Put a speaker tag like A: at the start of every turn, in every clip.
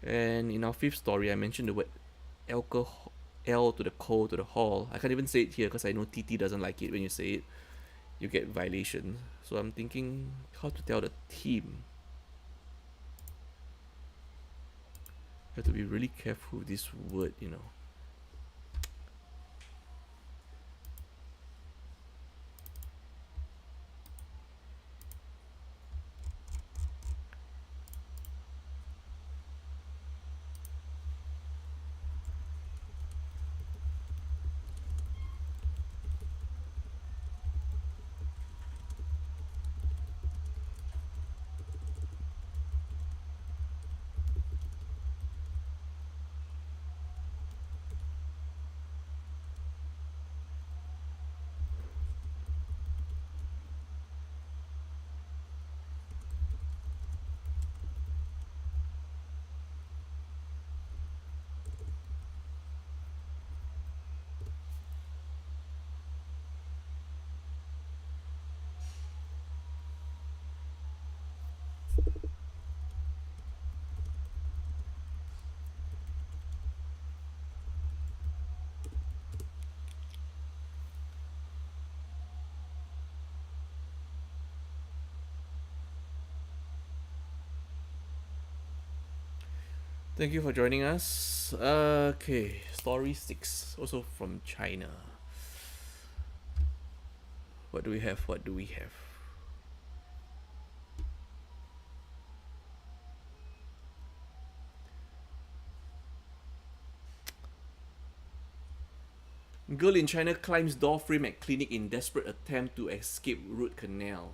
A: And in our fifth story, I mentioned the word alcohol, L to the co to the hall. I can't even say it here because I know TT doesn't like it when you say it. You get violation. So I'm thinking how to tell the team. You have to be really careful with this word, you know. Thank you for joining us. Okay, story 6, also from China. What do we have? What do we have? Girl in China climbs door frame at clinic in desperate attempt to escape root canal.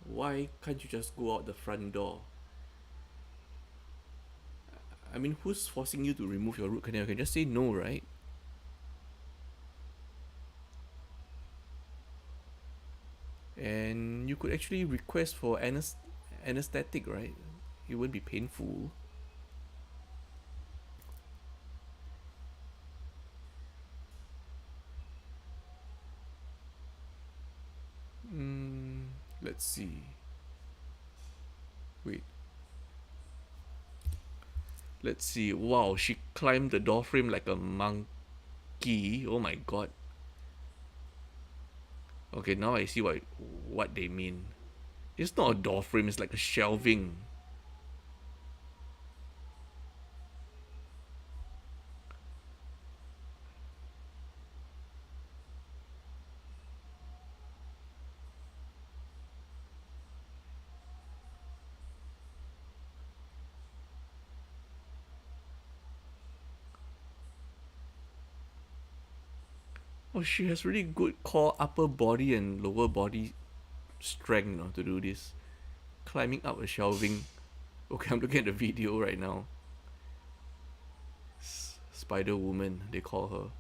A: Why can't you just go out the front door? I mean, who's forcing you to remove your root canal? You can just say no, right? And you could actually request for anesthetic, right? It wouldn't be painful. Mm, let's see. Wait. Let's see. Wow, she climbed the door frame like a monkey. Oh my god. Okay, now I see what they mean. It's not a door frame, it's like a shelving. Oh, she has really good core upper body and lower body strength, to do this. Climbing up a shelving. Okay, I'm looking at the video right now. Spider Woman, they call her.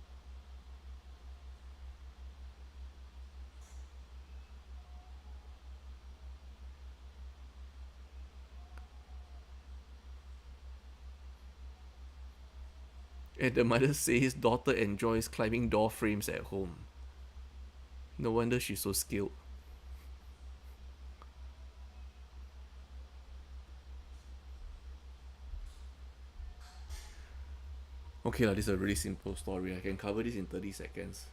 A: And the mother says daughter enjoys climbing door frames at home. No wonder she's so skilled. Okay, this is a really simple story. I can cover this in 30 seconds.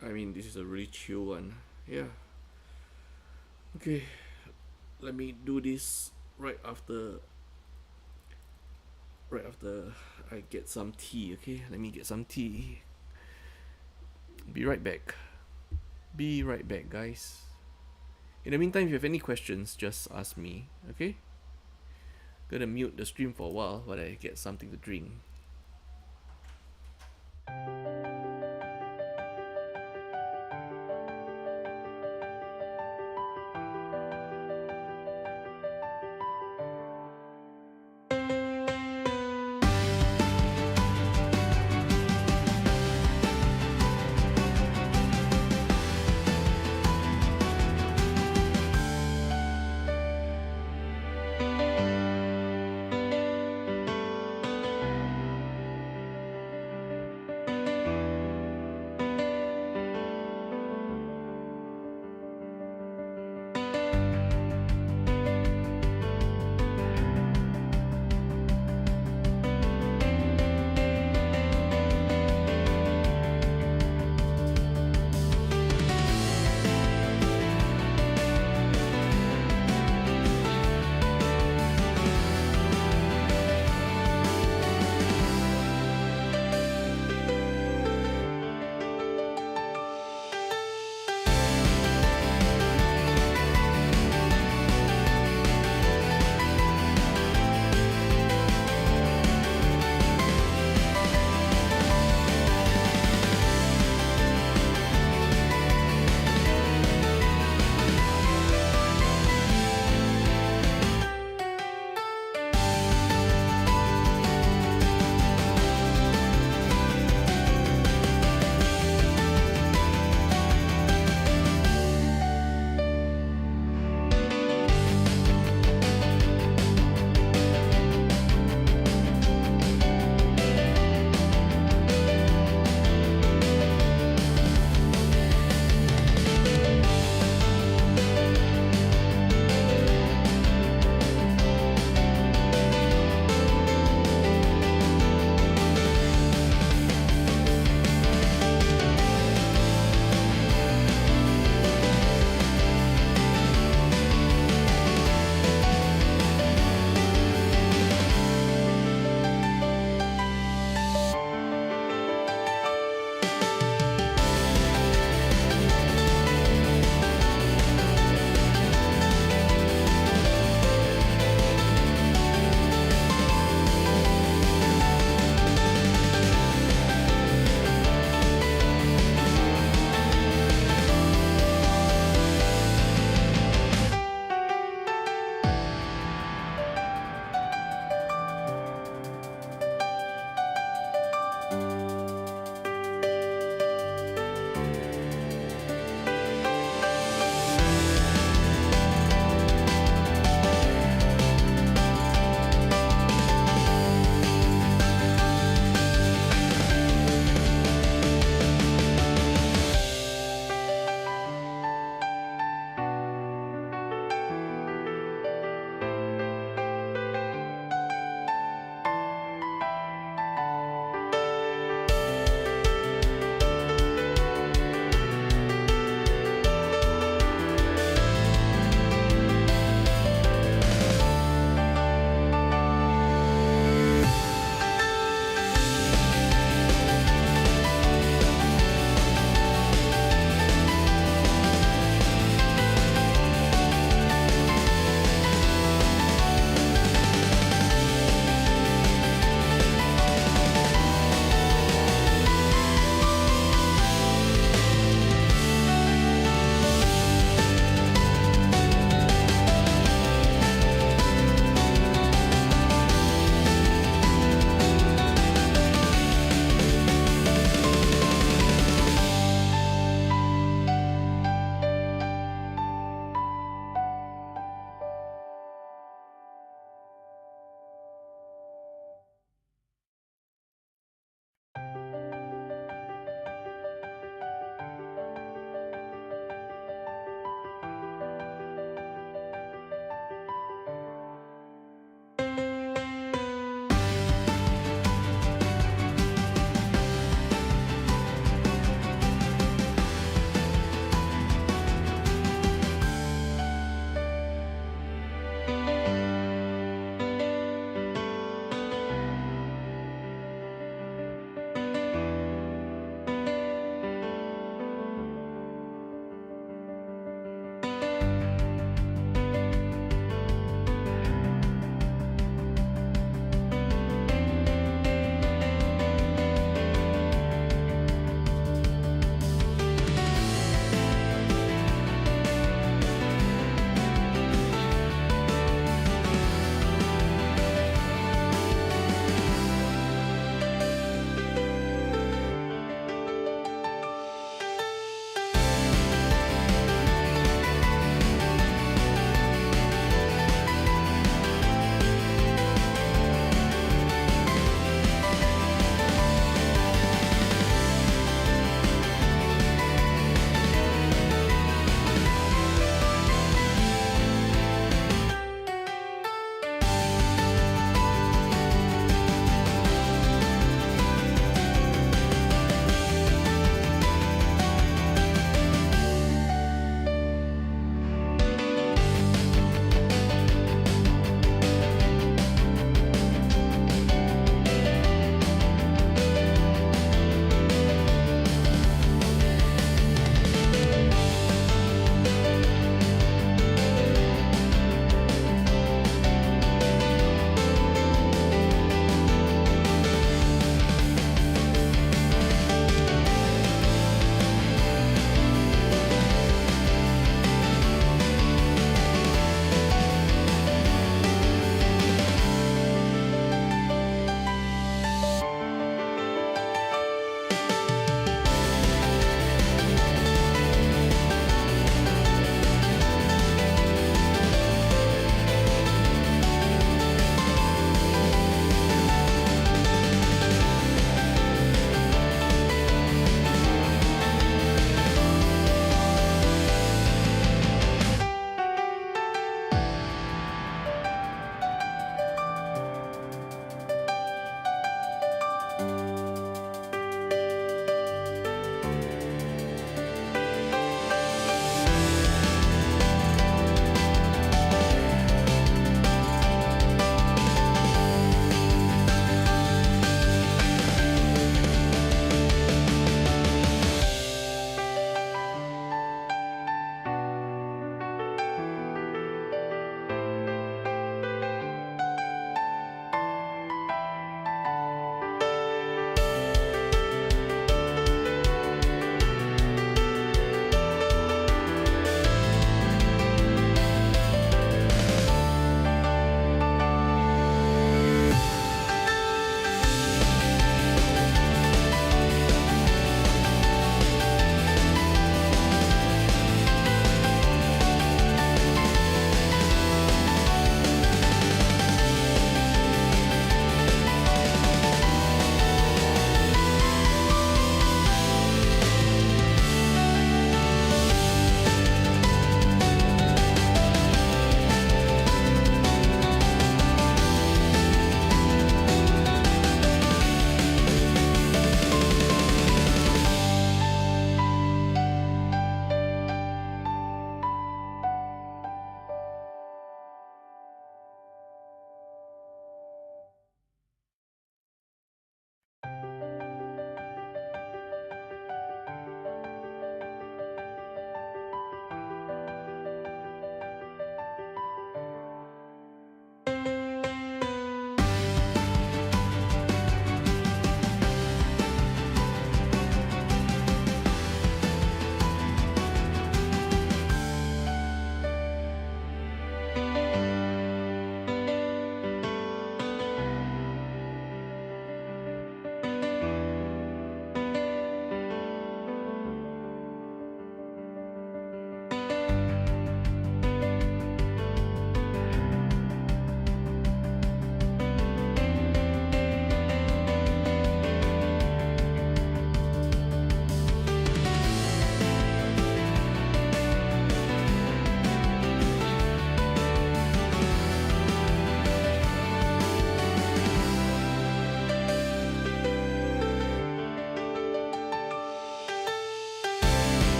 A: I mean, this is a really chill one. Yeah. Okay, let me do this right after I get some tea. Okay, let me get some tea. Be right back. Be right back, guys. In the meantime, if you have any questions, just ask me. Okay, gonna mute the stream for a while while I get something to drink.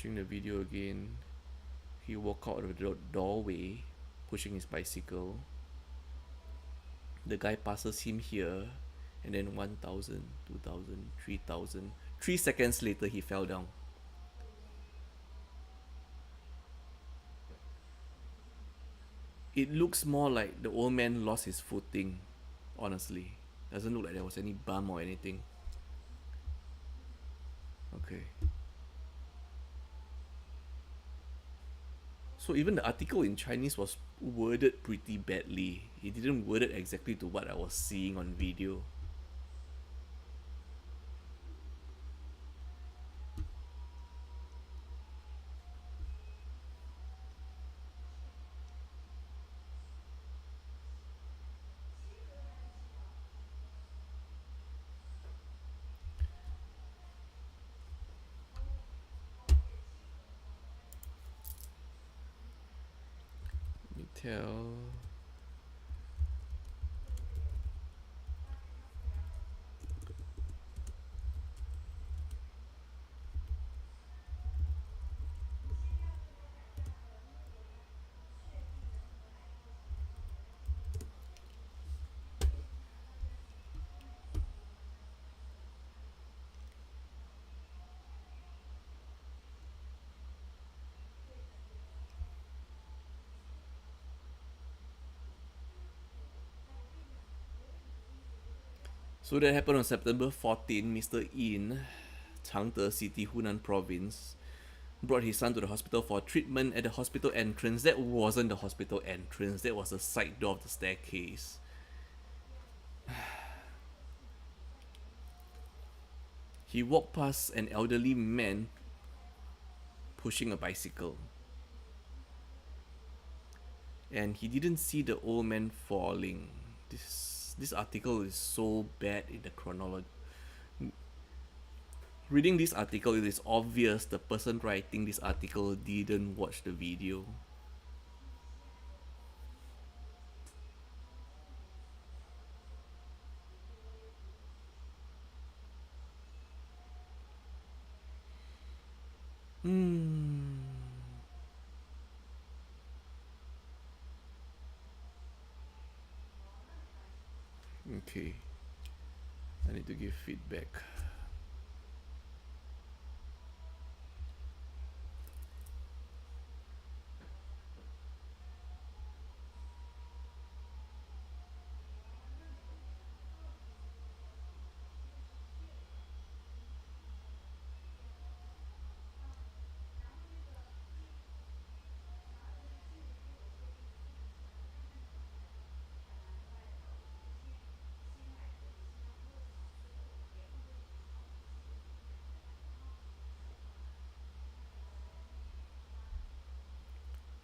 A: Watching the video again, he walked out of the doorway, pushing his bicycle. The guy passes him here, and then 1,000, 2,000, 3,000. 3 seconds later, he fell down. It looks more like the old man lost his footing, honestly. Doesn't look like there was any bump or anything. Okay. So even the article in Chinese was worded pretty badly. It didn't word it exactly to what I was seeing on video. Let me tell. So that happened on September 14. Mr. Yin, Changde City, Hunan Province, brought his son to the hospital for treatment at the hospital entrance. That wasn't the hospital entrance, that was the side door of the staircase. He walked past an elderly man pushing a bicycle. And he didn't see the old man falling. This article is so bad in the chronology. Reading this article, it is obvious the person writing this article didn't watch the video. Okay. I need to give feedback.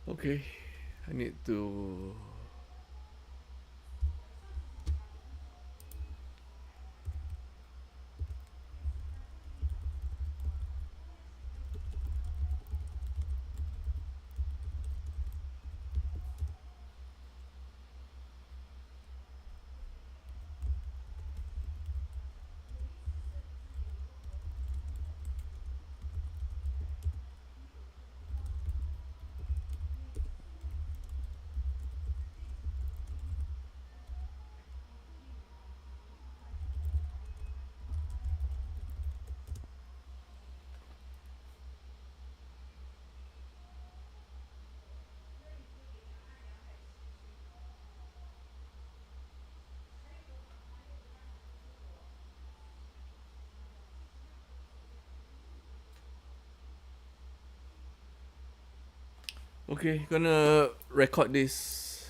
A: Okay, I need to. Okay, gonna record this.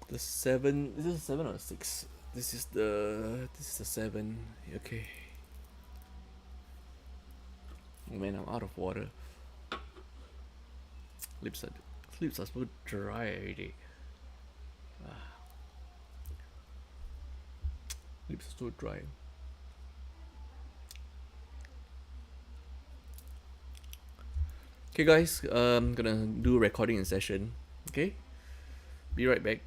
A: The 7. Is this 7 or 6? This is the 7. Okay. Oh man, I'm out of water. Lips are so dry already. Lips are so dry. Okay guys, I'm gonna do recording in session. Okay? Be right back.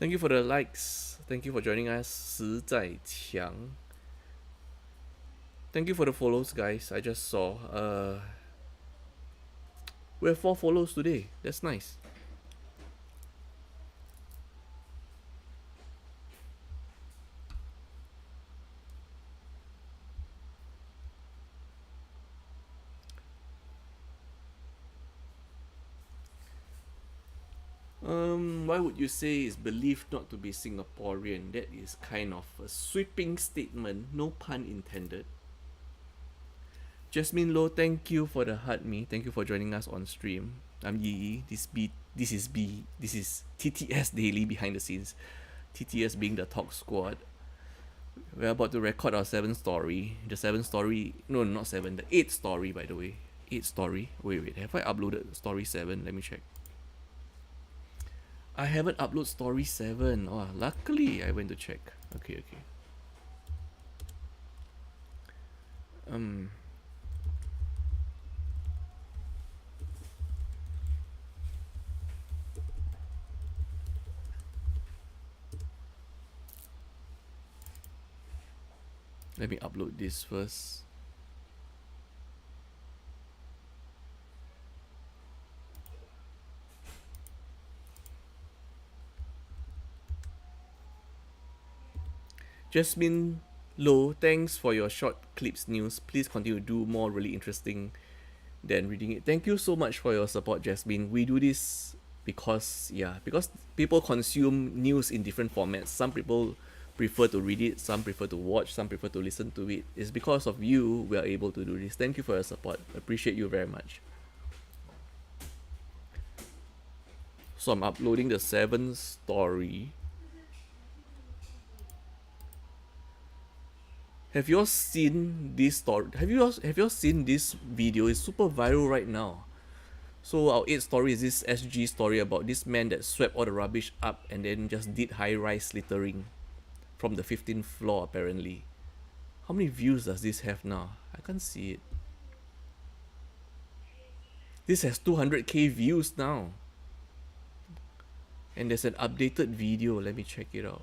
A: Thank you for the likes. Thank you for joining us. 实在强. Thank you for the follows, guys. I just saw. We have 4 follows today. That's nice. Why would you say is believed not to be Singaporean? That is kind of a sweeping statement, no pun intended. Jasmine Low, thank you for the heart me. Thank you for joining us on stream. I'm Yi. This is TTS Daily behind the scenes. TTS being the talk squad. We're about to record our 7th story. The 7th story, no, not 7, the 8th story, by the way. 8th story. Wait, have I uploaded story 7? Let me check. I haven't uploaded story 7. Oh, luckily I went to check. Okay. Let me upload this first. Jasmine Low, thanks for your short clips news. Please continue to do more really interesting than reading it. Thank you so much for your support, Jasmine. We do this because people consume news in different formats. Some people prefer to read it, some prefer to watch, some prefer to listen to it. It's because of you we are able to do this. Thank you for your support. Appreciate you very much. So I'm uploading the 7th story. Have you all seen this story? Have you all seen this video? It's super viral right now. So our 8th story is this SG story about this man that swept all the rubbish up and then just did high-rise littering from the 15th floor apparently. How many views does this have now? I can't see it. This has 200k views now. And there's an updated video. Let me check it out.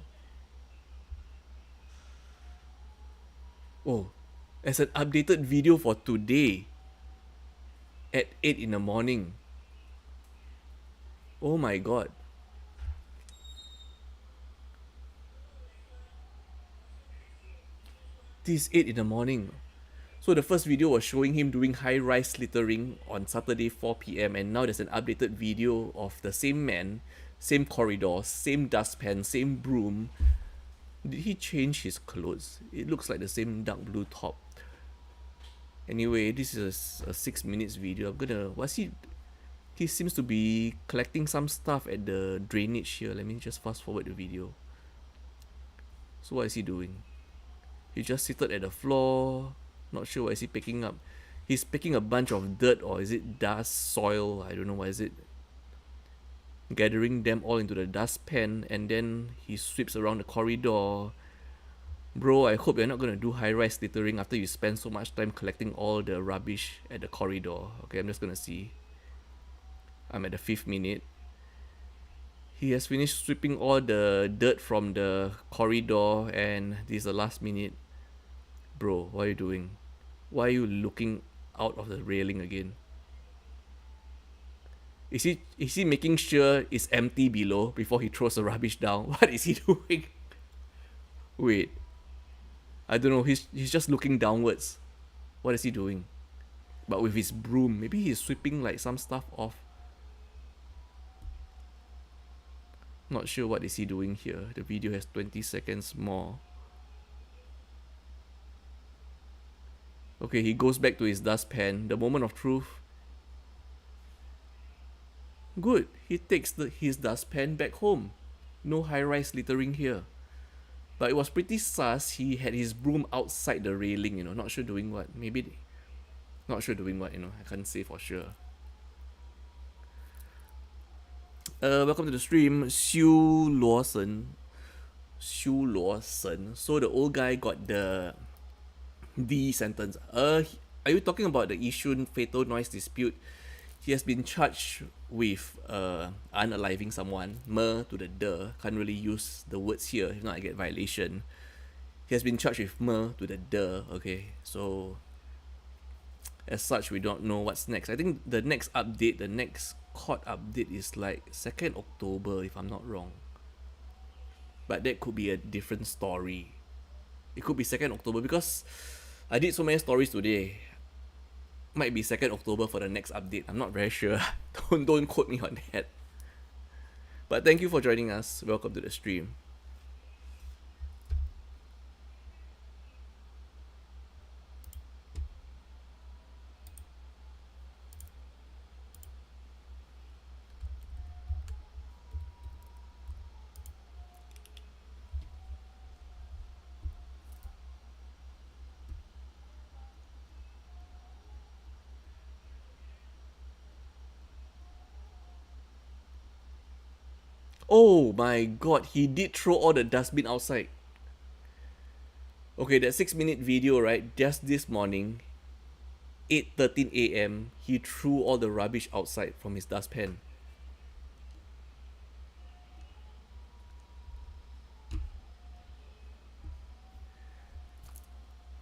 A: Oh, there's an updated video for today at 8 in the morning. Oh my god. This is 8 in the morning. So the first video was showing him doing high-rise littering on Saturday 4 p.m. and now there's an updated video of the same man, same corridor, same dustpan, same broom. Did he change his clothes? It looks like the same dark blue top. Anyway, this is a 6 minutes video. He seems to be collecting some stuff at the drainage here. Let me just fast forward the video. So what is he doing? He just seated at the floor. Not sure what is he picking up. He's picking a bunch of dirt, or is it dust, soil? I don't know what is it. Gathering them all into the dustpan, and then he sweeps around the corridor. Bro, I hope you're not gonna do high-rise littering after you spend so much time collecting all the rubbish at the corridor. Okay, I'm just gonna see. I'm at the 5th minute. He has finished sweeping all the dirt from the corridor, and this is the last minute. Bro, what are you doing? Why are you looking out of the railing again? Is he making sure it's empty below before he throws the rubbish down? What is he doing? Wait. I don't know, he's just looking downwards. What is he doing? But with his broom. Maybe he's sweeping like some stuff off. Not sure what is he doing here. The video has 20 seconds more. Okay, he goes back to his dustpan. The moment of truth. Good, he takes his dustpan back home. No high-rise littering here. But it was pretty sus. He had his broom outside the railing, you know. Not sure doing what. Not sure doing what, you know. I can't say for sure. Welcome to the stream, Xiu Luosen. So the old guy got the D sentence. Are you talking about the Yishun fatal noise dispute? He has been charged with unaliving someone, mur to the de. Can't really use the words here, if not I get violation. He has been charged with mur to the de, okay? So, as such, we don't know what's next. I think the next update, the next court update is like 2nd October, if I'm not wrong. But that could be a different story. It could be 2nd October because I did so many stories today. Might be 2nd October for the next update. I'm not very sure. don't quote me on that. But thank you for joining us. Welcome to the stream. Oh my god, he did throw all the dustbin outside. Okay, that 6-minute video, right? Just this morning, 8:13 a.m., he threw all the rubbish outside from his dustpan.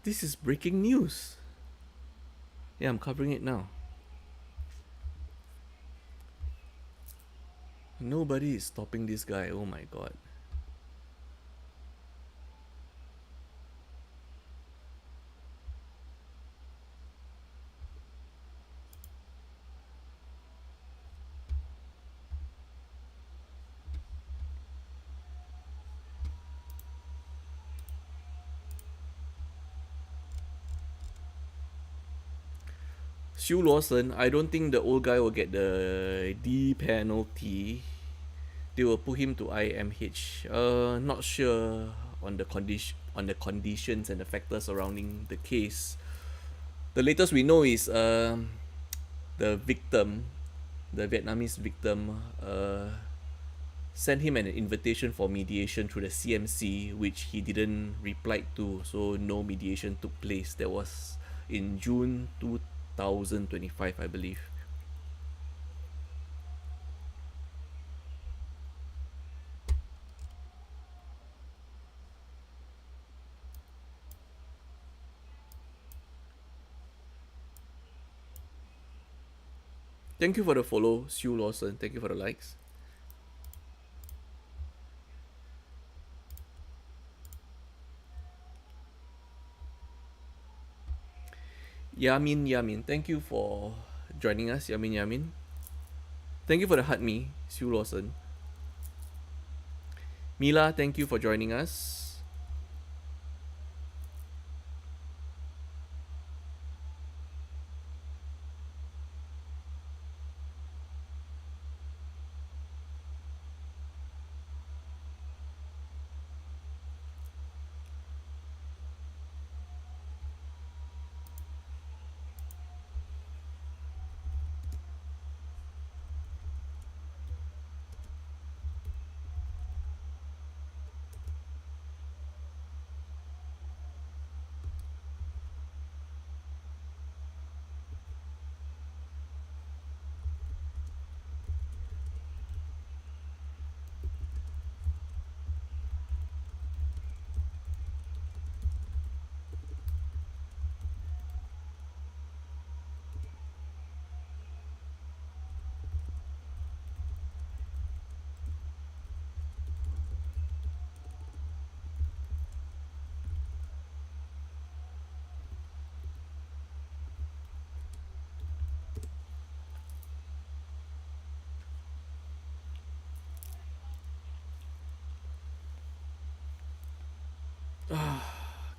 A: This is breaking news. Yeah, I'm covering it now. Nobody is stopping this guy. Oh my god. Sue Lawson, I don't think the old guy will get the D penalty. They will put him to IMH. Not sure on the conditions and the factors surrounding the case. The latest we know is the victim, the Vietnamese victim, sent him an invitation for mediation through the CMC, which he didn't reply to, so no mediation took place. That was in June 2025, I believe. Thank you for the follow, Sue Lawson. Thank you for the likes. Yamin. Thank you for joining us, Yamin. Thank you for the hut me, Sue Lawson. Mila, thank you for joining us.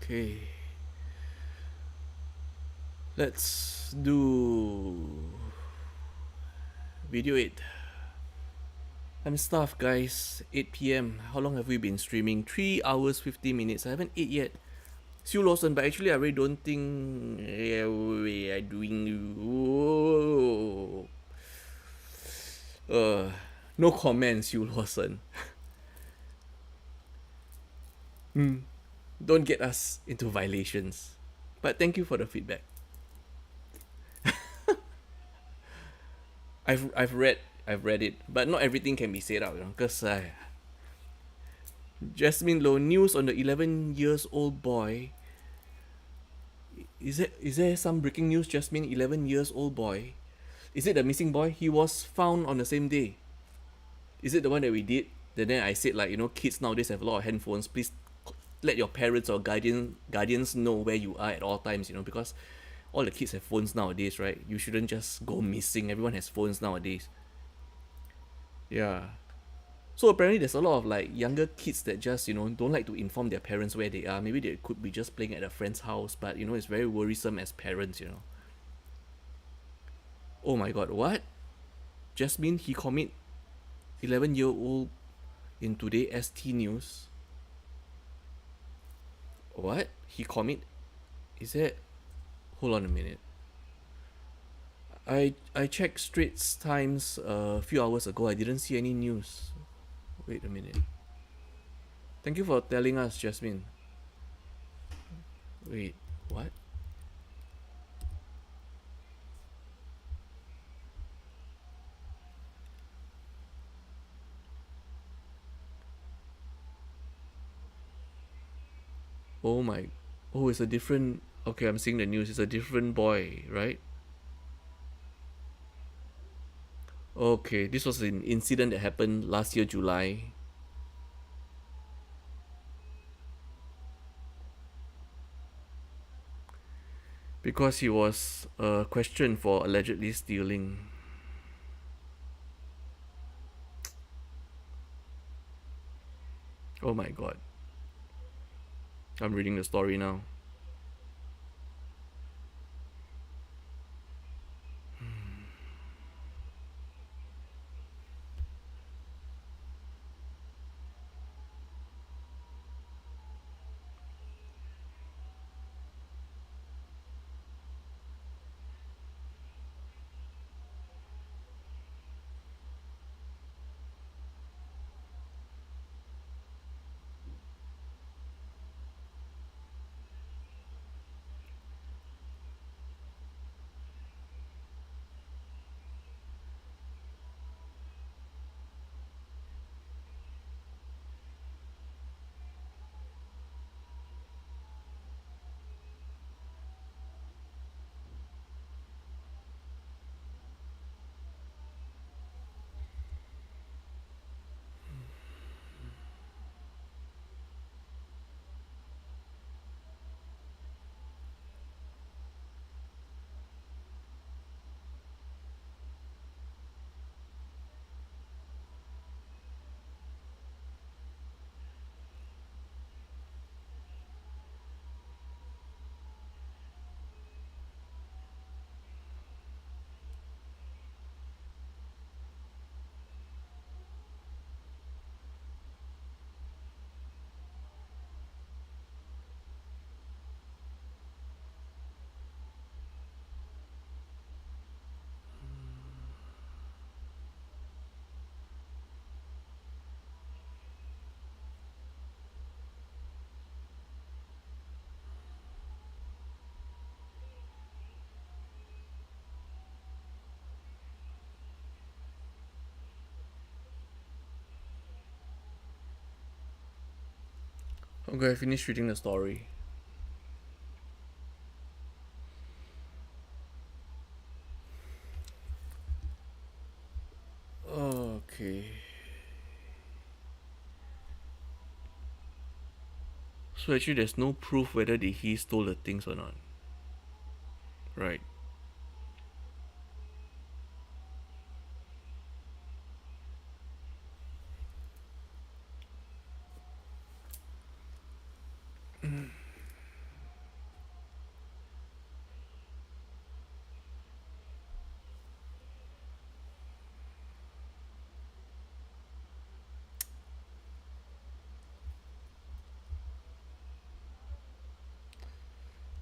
A: Okay. Let's do video 8. I'm stuffed, guys. 8 p.m. How long have we been streaming? 3 hours, 50 minutes. I haven't ate yet. Sue Lawson, but actually I really don't think we are doing... no comments, Sue Lawson. Don't get us into violations. But thank you for the feedback. I've read it, but not everything can be said out, you know, because Jasmine Low news on the 11 years old boy. Is there some breaking news? Jasmine, 11 years old boy. Is it the missing boy? He was found on the same day. Is it the one that we did? Then I said, like, you know, kids nowadays have a lot of handphones. Please let your parents or guardians know where you are at all times, you know, because all the kids have phones nowadays, right? You shouldn't just go missing. Everyone has phones nowadays. Yeah. So apparently there's a lot of like younger kids that just, you know, don't like to inform their parents where they are. Maybe they could be just playing at a friend's house, but you know, it's very worrisome as parents, you know. Oh my god, what? Jasmine, he commit 11-year-old in today ST News. What? He commit? Is that? Hold on a minute. I checked Straits Times a few hours ago. I didn't see any news. Wait a minute. Thank you for telling us, Jasmine. Wait, what? Oh my. Oh, it's a different. Okay, I'm seeing the news. It's a different boy, right? Okay, this was an incident that happened last year, July. Because he was questioned for allegedly stealing. Oh my god. I'm reading the story now. Okay, I finished reading the story. Okay. So actually there's no proof whether he stole the things or not. Right.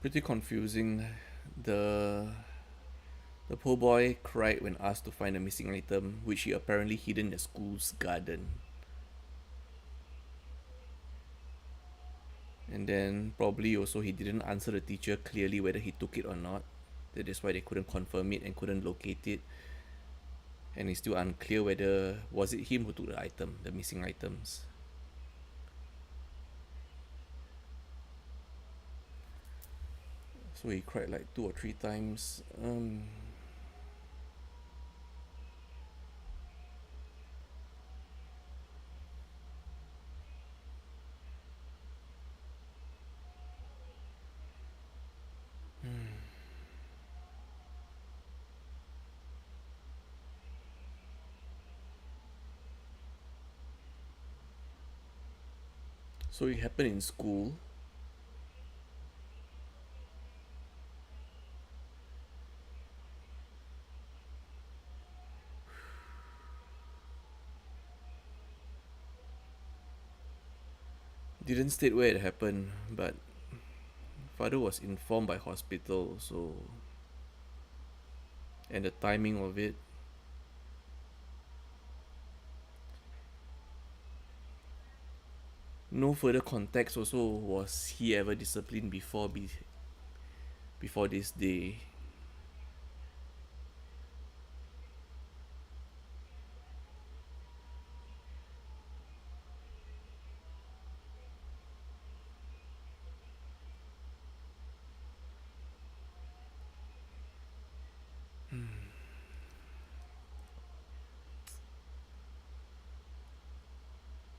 A: Pretty confusing. The the poor boy cried when asked to find a missing item, which he apparently hid in the school's garden. And then probably also he didn't answer the teacher clearly whether he took it or not. That is why they couldn't confirm it and couldn't locate it. and it's still unclear whether was it him who took the item, the missing items. So he cried like 2 or 3 times. So it happened in school. Didn't state where it happened, but father was informed by hospital, so and the timing of it. No further context also was he ever disciplined before this day.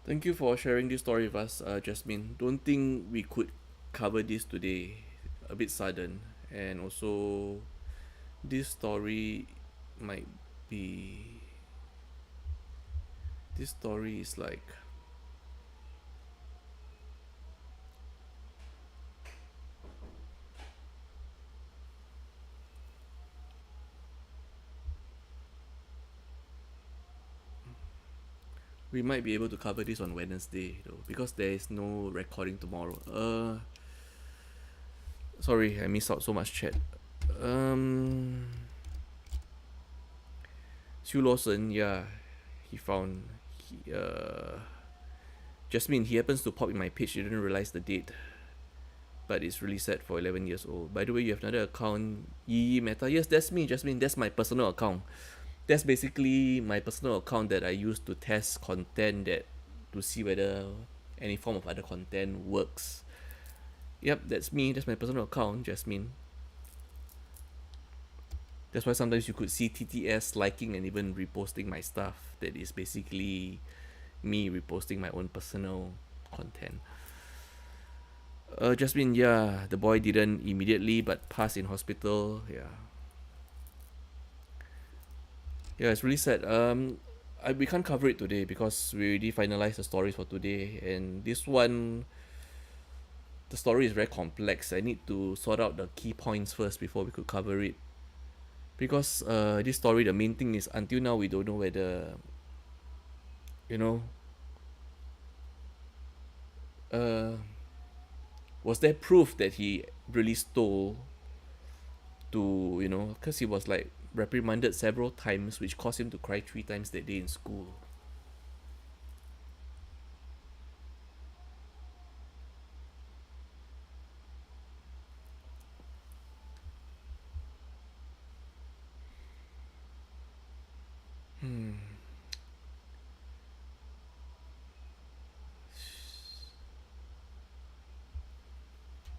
A: Thank you for sharing this story with us, Jasmine. Don't think we could cover this today. A bit sudden, and also this story might be. This story is like we might be able to cover this on Wednesday though, because there is no recording tomorrow. Sorry, I missed out so much chat. Sue Lawson, yeah, he found Jasmine. He happens to pop in my page. You didn't realize the date, but it's really sad for 11 years old. By the way, you have another account, Yi Meta. Yes, that's me, Jasmine. That's my personal account. That's basically my personal account that I use to test content that to see whether any form of other content works. Yep, that's me. That's my personal account, Jasmine. That's why sometimes you could see TTS liking and even reposting my stuff. That is basically me reposting my own personal content. Jasmine, yeah, the boy didn't immediately but passed in hospital. Yeah, it's really sad. We can't cover it today because we already finalized the stories for today, and this one, the story is very complex. I need to sort out the key points first before we could cover it. Because this story, the main thing is until now we don't know whether, you know, was there proof that he really stole to, because he was like reprimanded several times, which caused him to cry 3 times that day in school.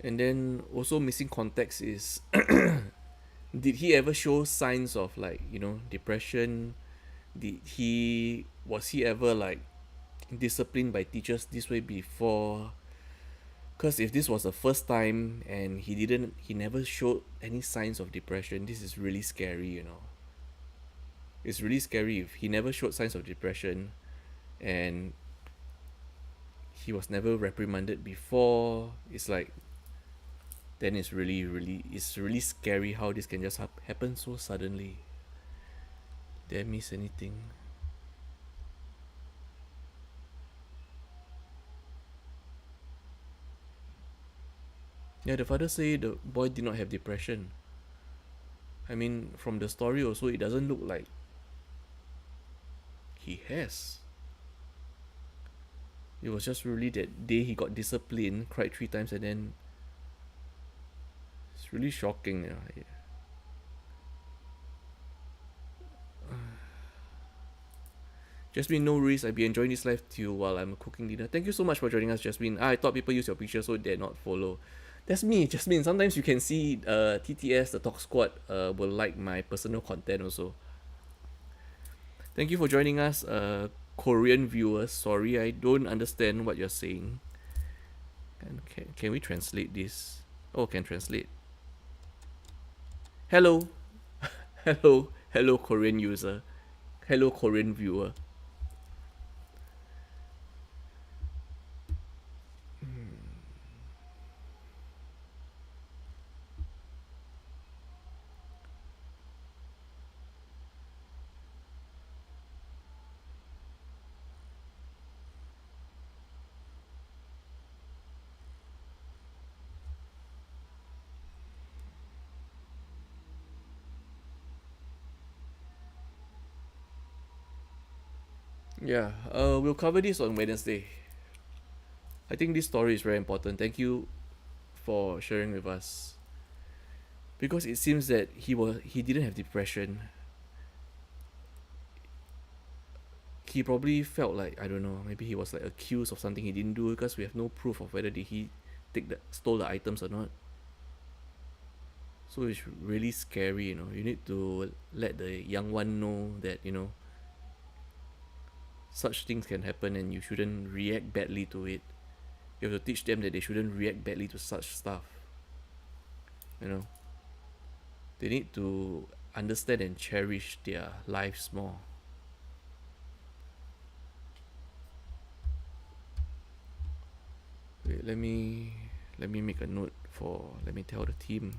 A: And then also missing context is did he ever show signs of like, depression? Was he ever like disciplined by teachers this way before? Because if this was the first time and he never showed any signs of depression, this is really scary. It's really scary if he never showed signs of depression and he was never reprimanded before. It's like, then it's really scary how this can just happen so suddenly. Did I miss anything? Yeah, the father say the boy did not have depression. I mean, from the story also, it doesn't look like he has. It was just really that day he got disciplined, cried 3 times, and then it's really shocking. Jasmine, no worries. I'll be enjoying this live too while I'm cooking dinner. Thank you so much for joining us, Jasmine. I thought people use your picture so they not follow. That's me, Jasmine. Sometimes you can see TTS, the Talk Squad, will like my personal content also. Thank you for joining us, Korean viewers. Sorry, I don't understand what you're saying. Can we translate this? Oh, can translate. Hello. Hello, Korean user. Hello, Korean viewer. Yeah, we'll cover this on Wednesday. I think this story is very important. Thank you for sharing with us. Because it seems that he didn't have depression. He probably felt like, I don't know, maybe he was like accused of something he didn't do, because we have no proof of whether did he stole the items or not. So it's really scary, you know. You need to let the young one know that, you know, such things can happen and you shouldn't react badly to it. You have to teach them that they shouldn't react badly to such stuff. You know, they need to understand and cherish their lives more. Wait, let me make a note for, let me tell the team.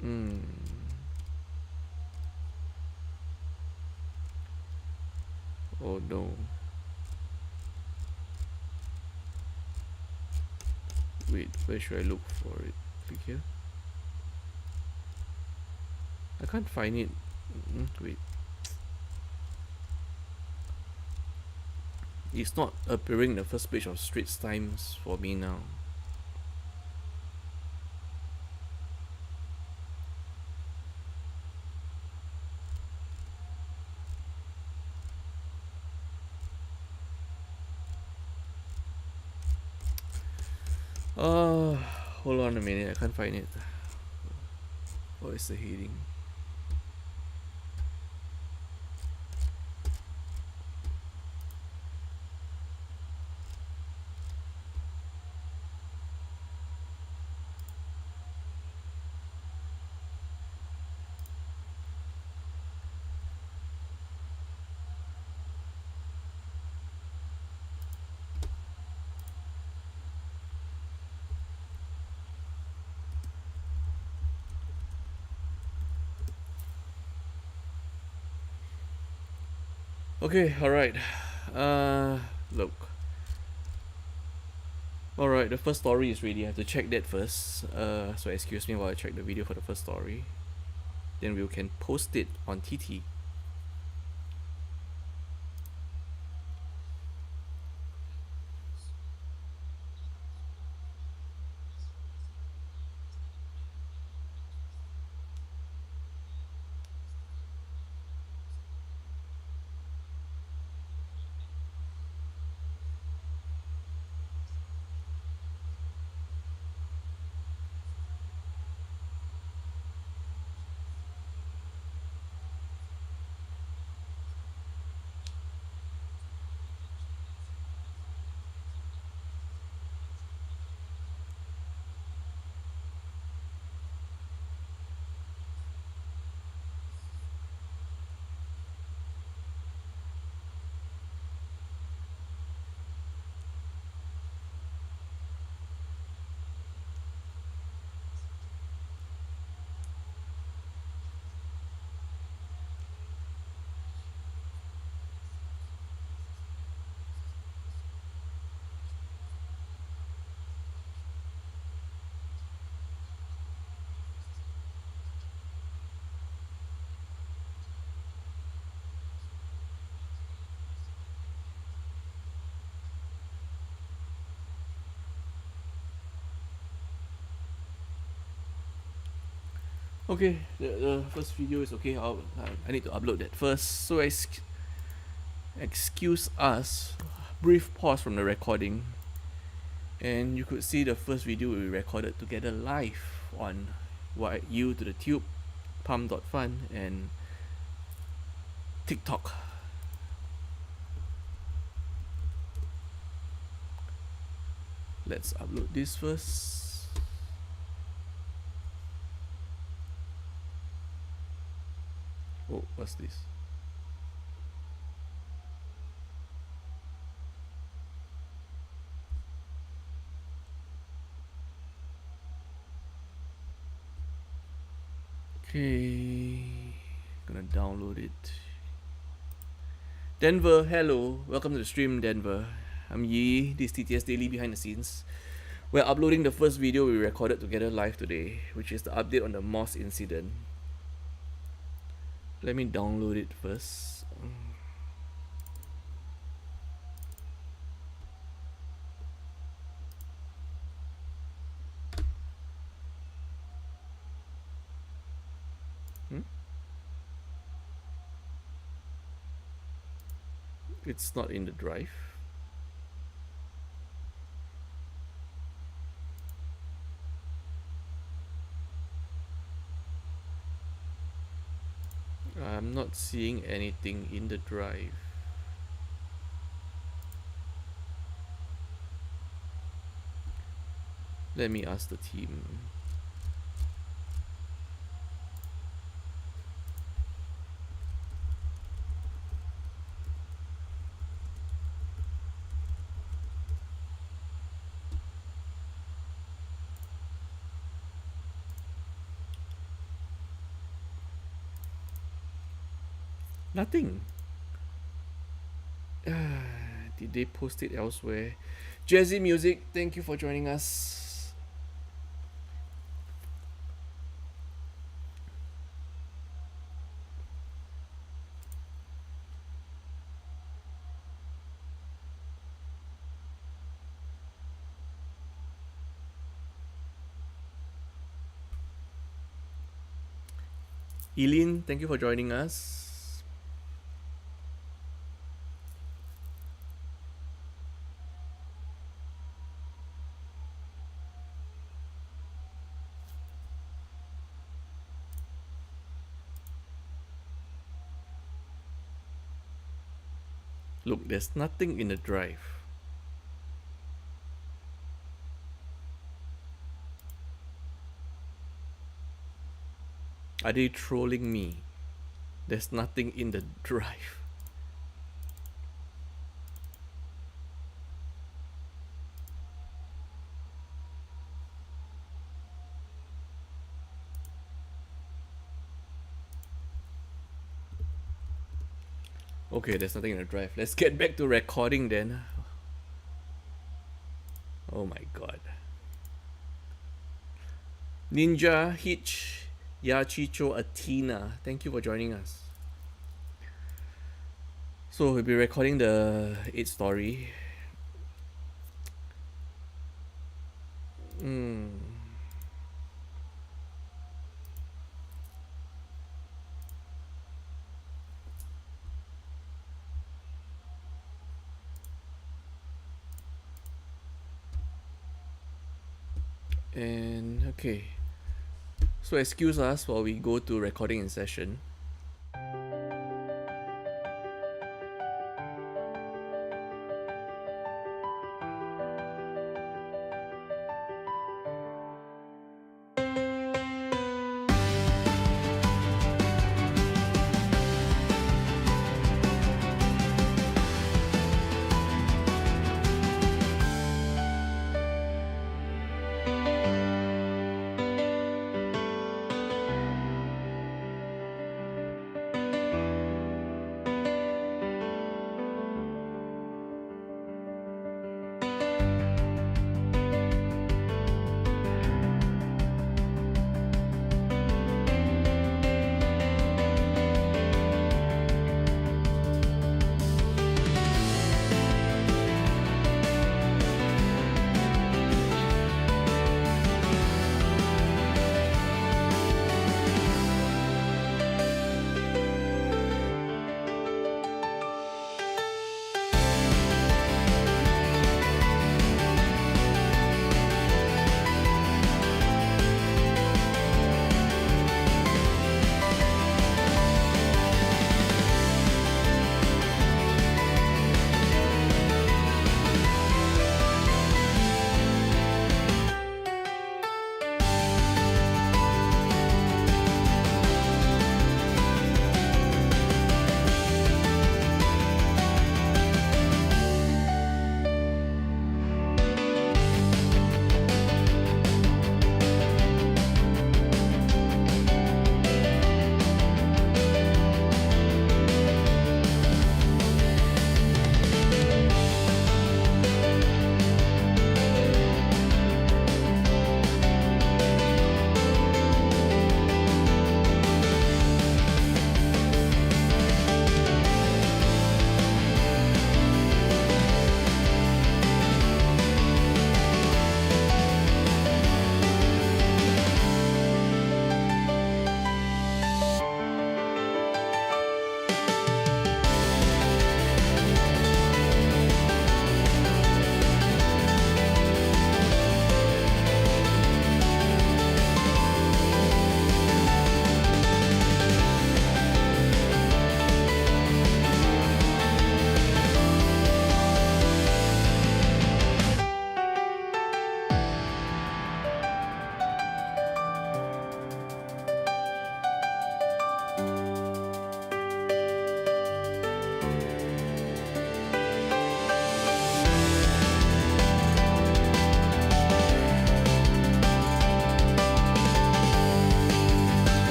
A: Hmm. Oh no. Wait, where should I look for it? Click here. I can't find it. Wait. It's not appearing in the first page of Straits Times for me now. Uh, Hold on a minute, I can't find it. What is the heading? Okay, alright. Look. Alright, the first story is ready. I have to check that first. So excuse me while I check the video for the first story. Then we can post it on TT. Okay, the first video is okay. I need to upload that first. So excuse us, brief pause from the recording, and you could see the first video we recorded together live on YU to the Tube, Palm.fun, and TikTok. Let's upload this first. Oh, what's this? Okay, gonna download it. Denver, hello, welcome to the stream, Denver. I'm Yi, this TTS Daily Behind the Scenes. We're uploading the first video we recorded together live today, which is the update on the Moss incident. Let me download it first. It's not in the drive. I'm not seeing anything in the drive. Let me ask the team. Nothing. Did they post it elsewhere? Jazzy Music, thank you for joining us. Eileen, thank you for joining us. Look, there's nothing in the drive. Are they trolling me? There's nothing in the drive. Okay, there's nothing in the drive. Let's get back to recording then. Oh my god. Ninja, Hitch, Yachicho, Athena, thank you for joining us. So we'll be recording the 8th story. And okay, so excuse us while we go to recording in session.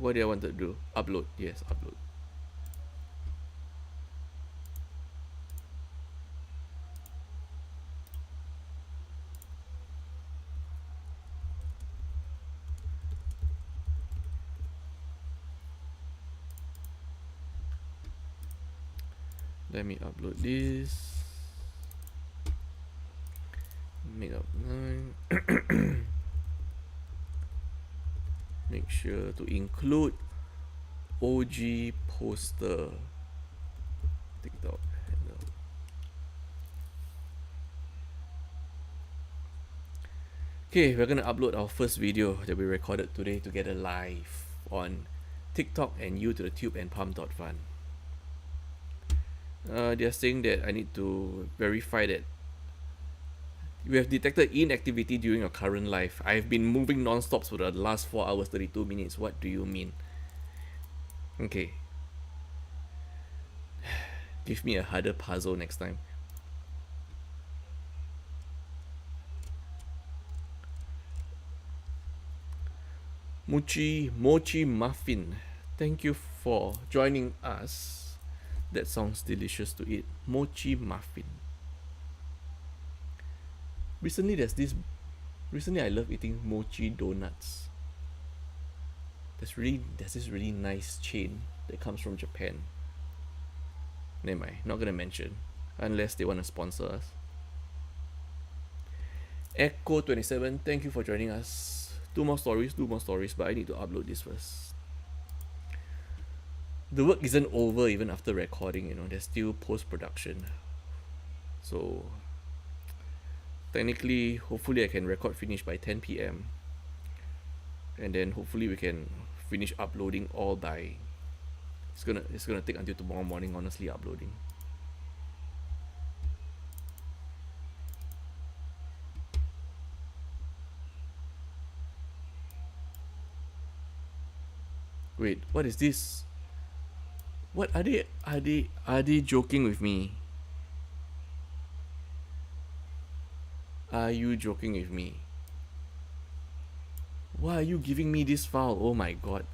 A: What do I want to do? Upload. Yes, upload. Let me upload this. Make up 9. Make sure to include OG poster. TikTok handle. Okay, we're gonna upload our first video that we recorded today together live on TikTok and You to the Tube and Palm.fun. They're saying that I need to verify that you have detected inactivity during your current live. I've been moving non-stop for the last 4 hours 32 minutes. What do you mean? Okay. Give me a harder puzzle next time. Mochi Muffin. Thank you for joining us. That sounds delicious to eat. Mochi Muffin. Recently I love eating mochi donuts. There's this really nice chain that comes from Japan. Never mind, not gonna mention unless they want to sponsor us. Echo27, thank you for joining us. Two more stories, but I need to upload this first. The work isn't over even after recording, you know, there's still post-production. So technically, hopefully I can record finish by 10 p.m. and then hopefully we can finish uploading all by it's gonna take until tomorrow morning, honestly, uploading. Wait, what is this? What are they joking with me? Are you joking with me? Why are you giving me this file? Oh my god.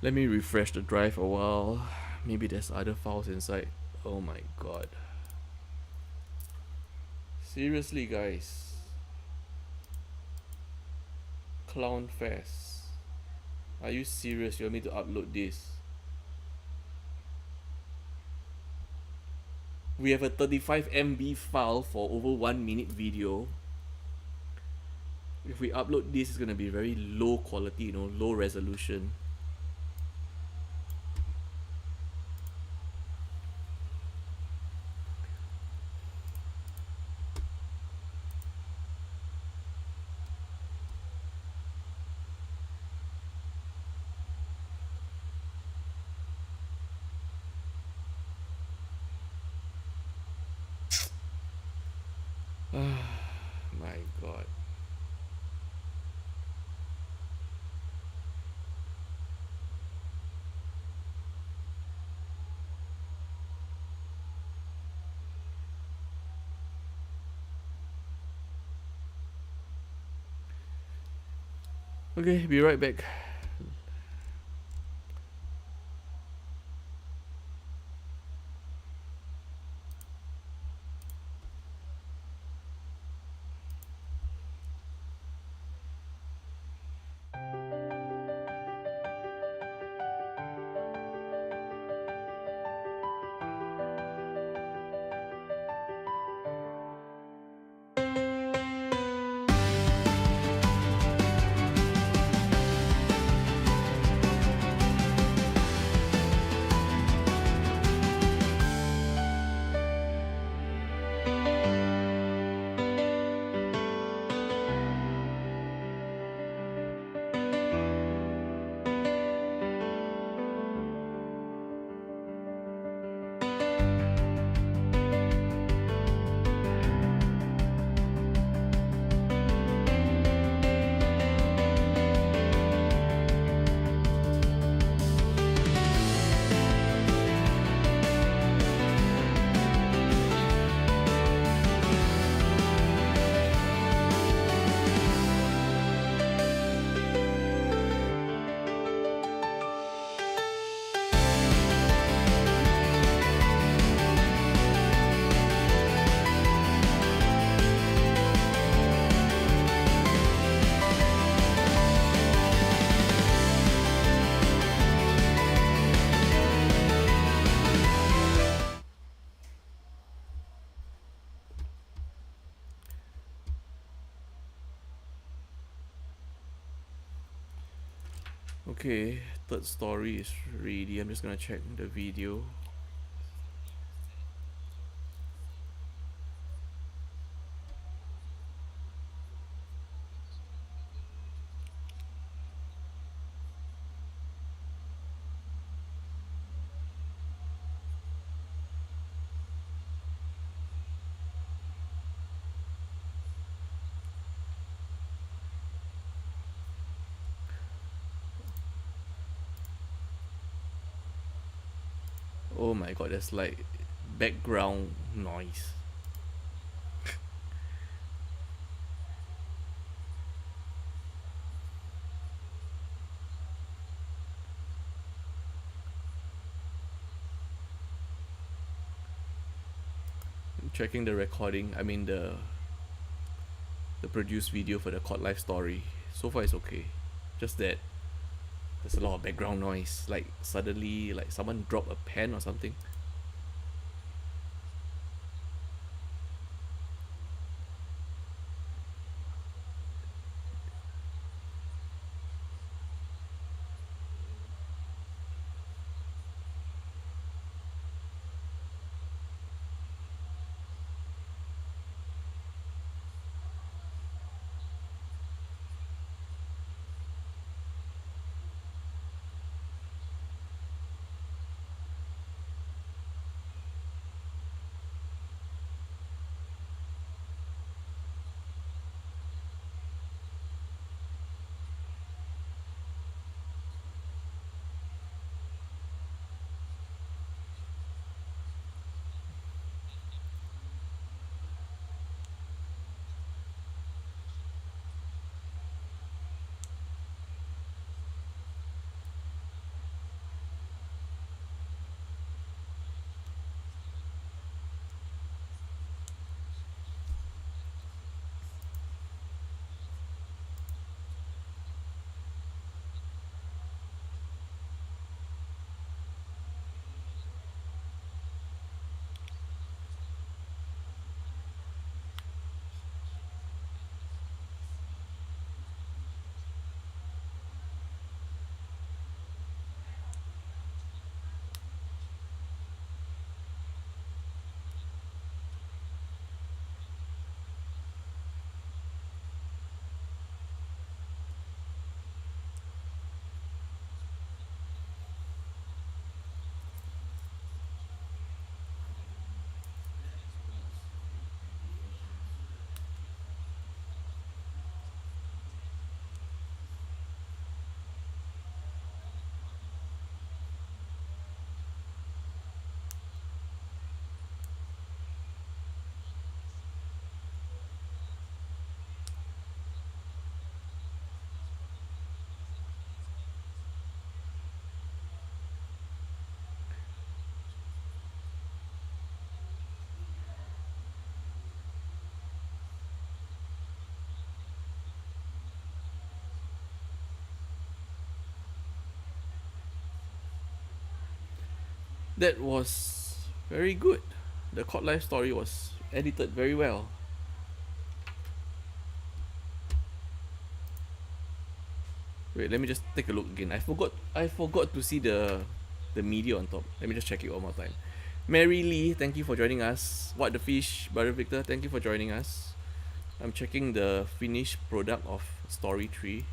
A: Let me refresh the drive a while. Maybe there's other files inside. Oh my god. Seriously, guys. Clown Fest. Are you serious? You want me to upload this? We have a 35 MB file for over 1 minute video. If we upload this, it's gonna be very low quality, you know, low resolution. My god. Okay, be right back. Okay, third story is ready. I'm just gonna check the video. Oh my god, there's like background noise. I'm checking the recording, I mean the produced video for the court life story. So far it's okay. Just that there's a lot of background noise. Like suddenly like someone dropped a pen or something. That was very good. The court life story was edited very well. Wait, let me just take a look again. I forgot to see the media on top. Let me just check it one more time. Mary Lee, thank you for joining us. What the Fish, Brother Victor, thank you for joining us. I'm checking the finished product of Story 3.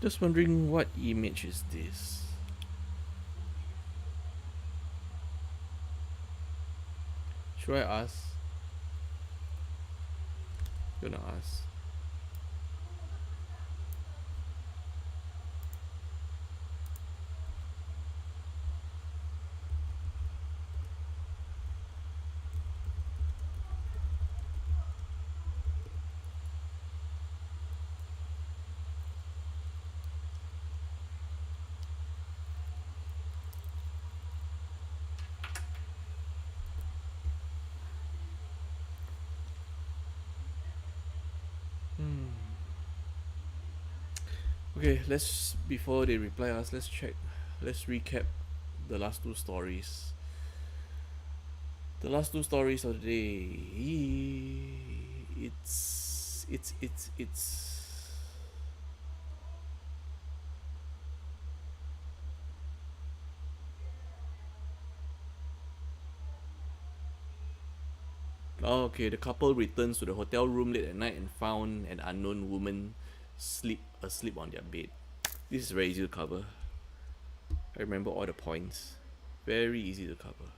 A: Just wondering what image is this? Should I ask? Gonna ask. Okay, let's before they reply us, let's check. Let's recap the last two stories. The last two stories of the day. It's. Oh, okay, the couple returns to the hotel room late at night and found an unknown woman asleep on their bed. This is very easy to cover. I remember all the points. Very easy to cover.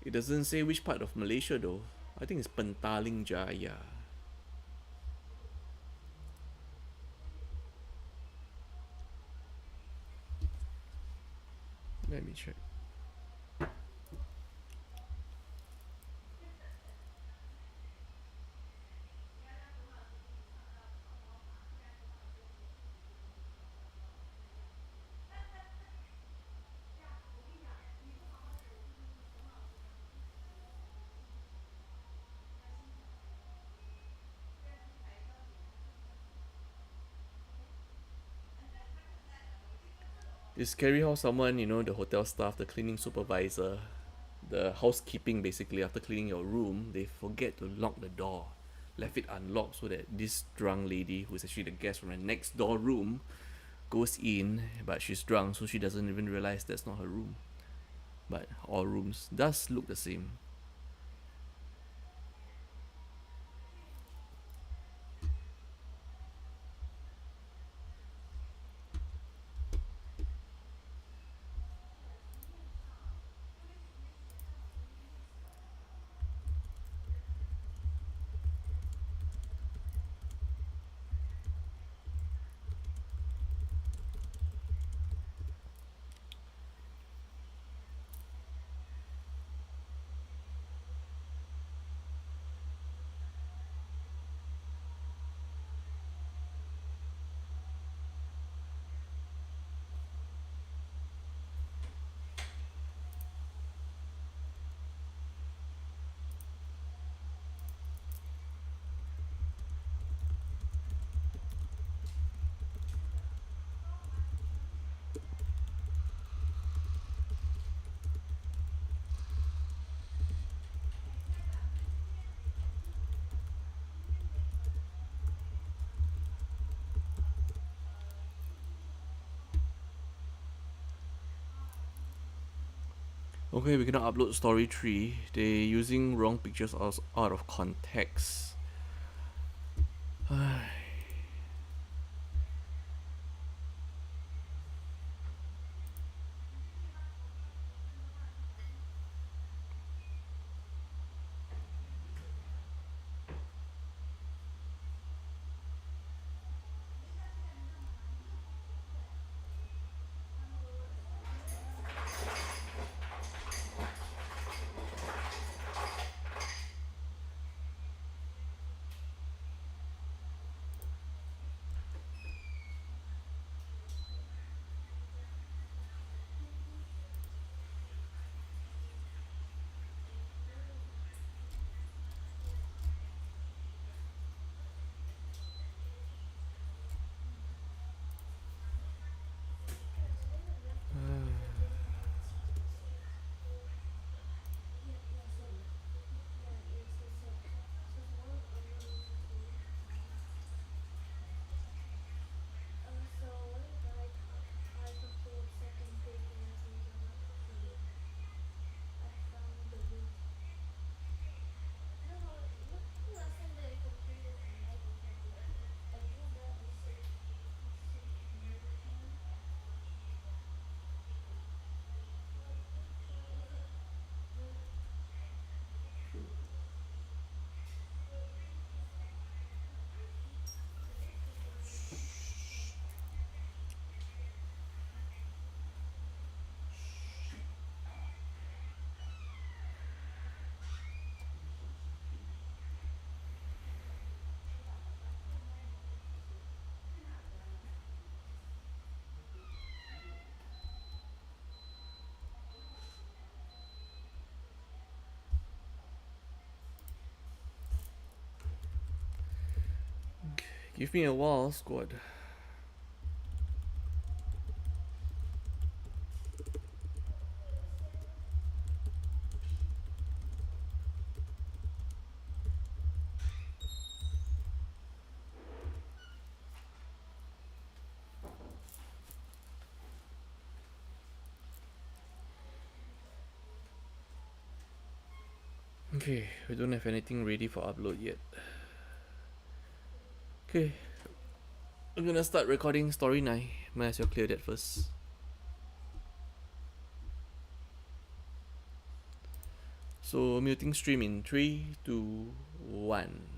A: It doesn't say which part of Malaysia though. I think it's Pentaling Jaya. Let me check. It's scary how someone, the hotel staff, the cleaning supervisor, the housekeeping basically, after cleaning your room, they forget to lock the door. Left it unlocked so that this drunk lady, who's actually the guest from the next door room, goes in, but she's drunk, so she doesn't even realize that's not her room. But all rooms does look the same. Okay, we cannot upload story 3. They using wrong pictures out of context. Give me a while, squad. Okay, we don't have anything ready for upload yet. Okay, I'm gonna start recording story 9. Might as well clear that first. So muting stream in 3, 2, 1.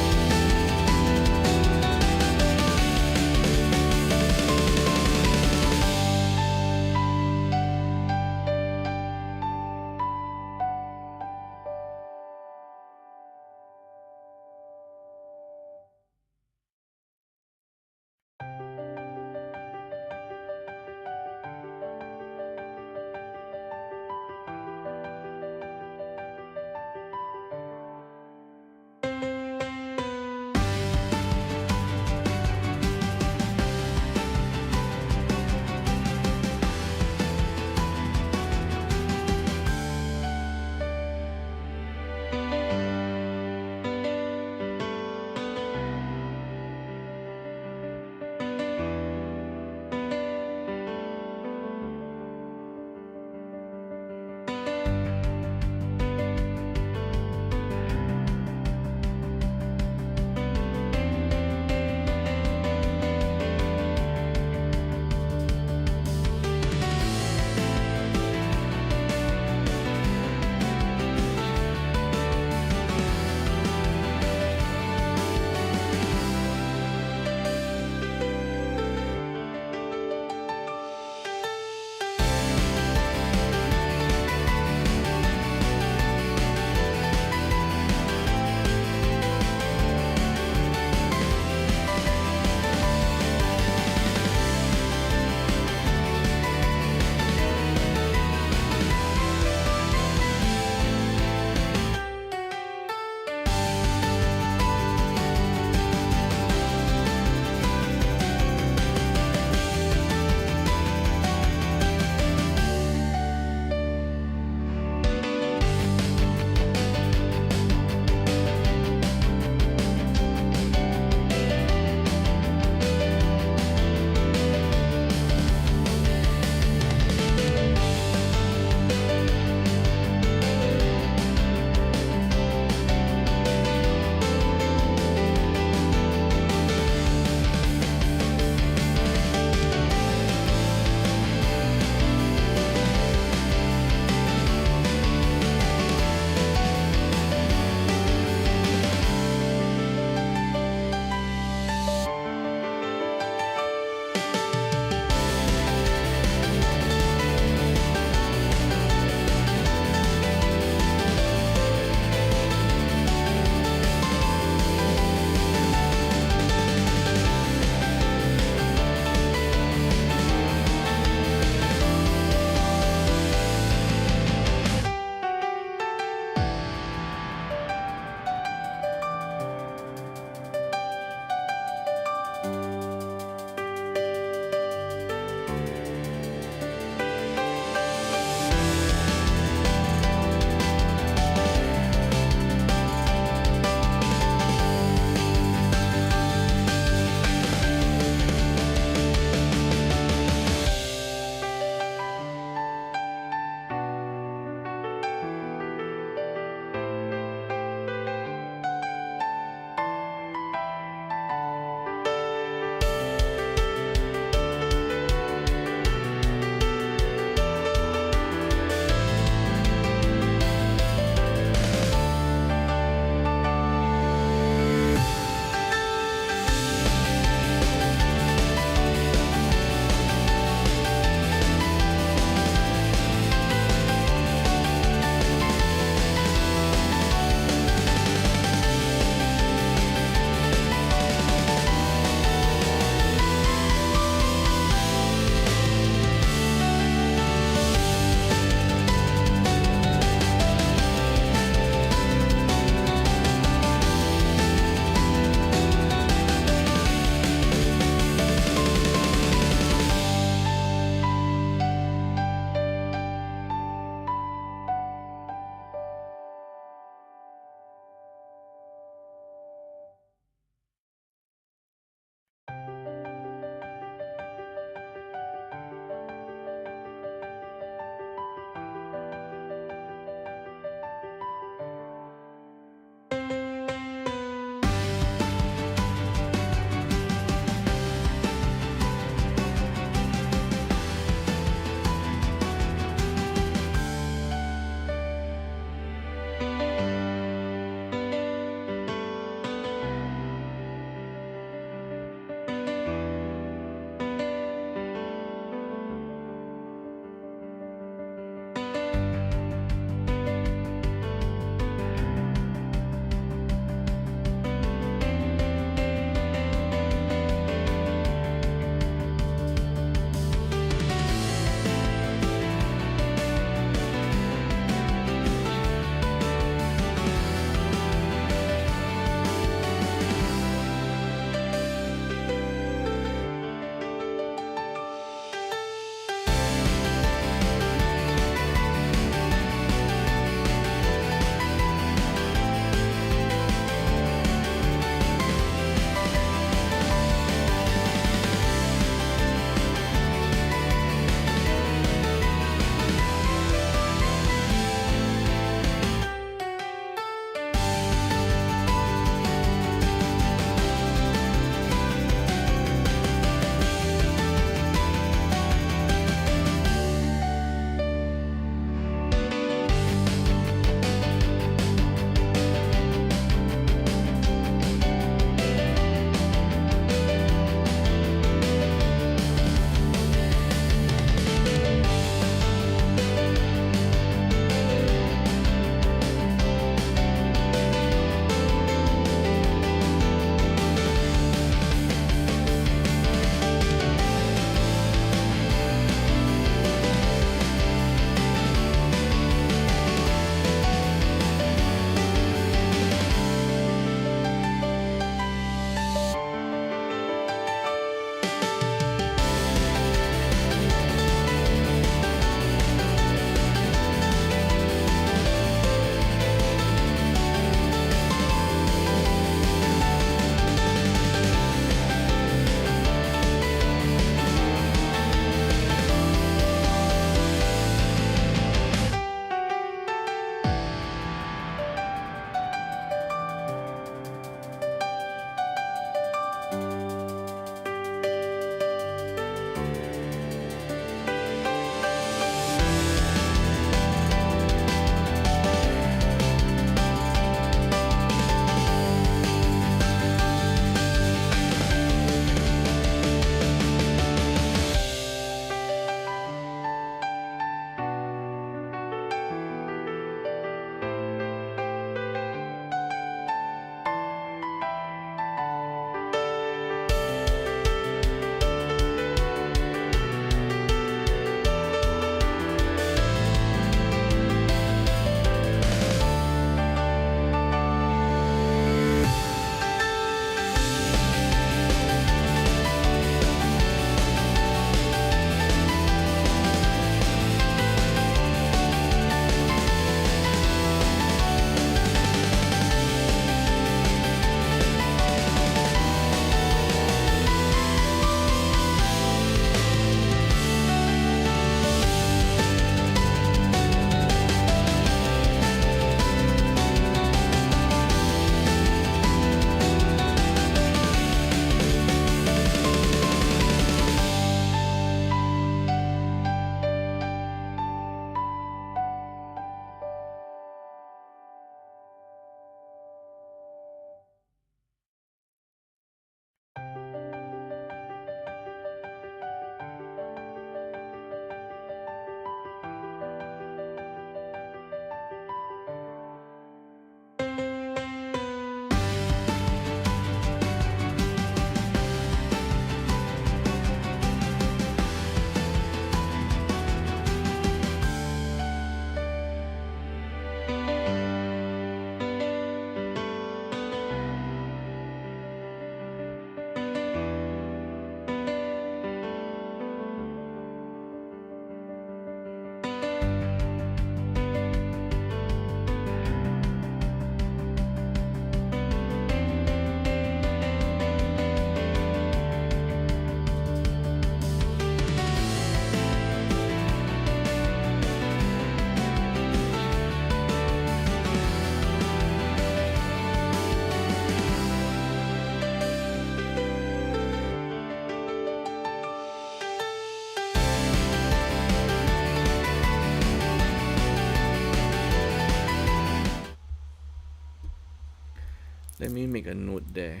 A: Let me make a note there.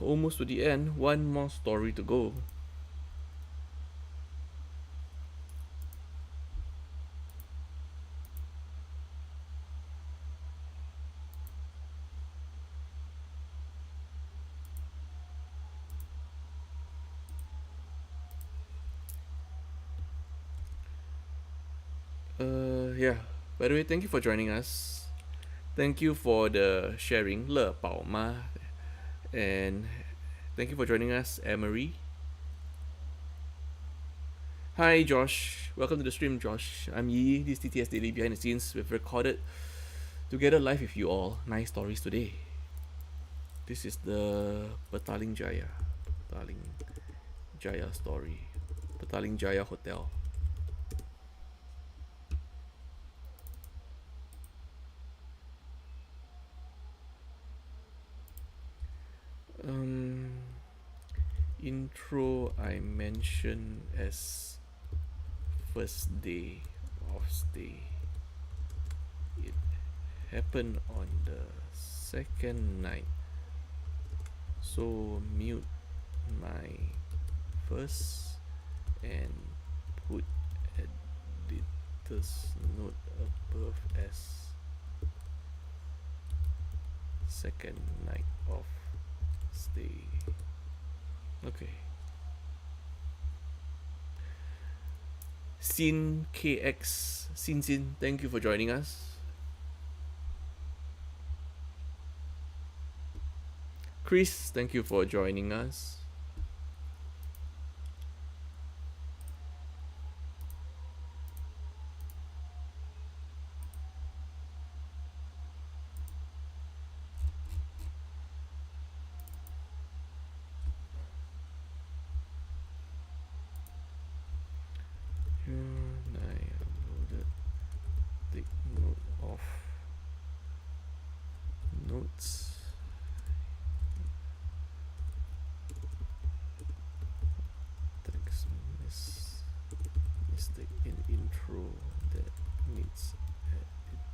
A: Almost to the end. One more story to go. Yeah. By the way, thank you for joining us. Thank you for the sharing, Le Pao Ma. And thank you for joining us, Emery. Hi, Josh. Welcome to the stream, Josh. I'm Yi. This is TTS Daily Behind the Scenes. We've recorded together live with you all 9 stories today. This is the Petaling Jaya. Petaling Jaya story. Petaling Jaya Hotel. Intro I mentioned as first day of stay. It happened on the second night. So mute my first and put editor's note above as second night of stay. Okay. Sin KX Sin, thank you for joining us. Chris, thank you for joining us. I uploaded. Take note of notes. Text mistake in intro that needs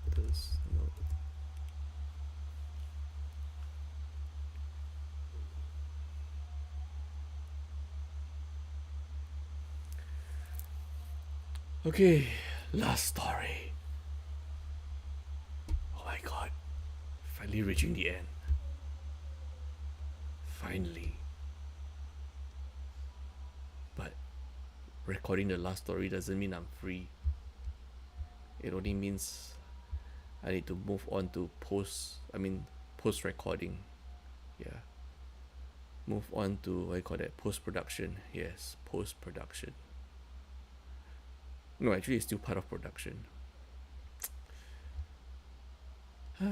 A: editor's note. Okay, last story. Oh my god. Finally reaching the end. Finally. But recording the last story doesn't mean I'm free. It only means I need to move on to post recording. Yeah. Move on to, what do you call that? Post production. Yes, post production. No, actually, it's still part of production. I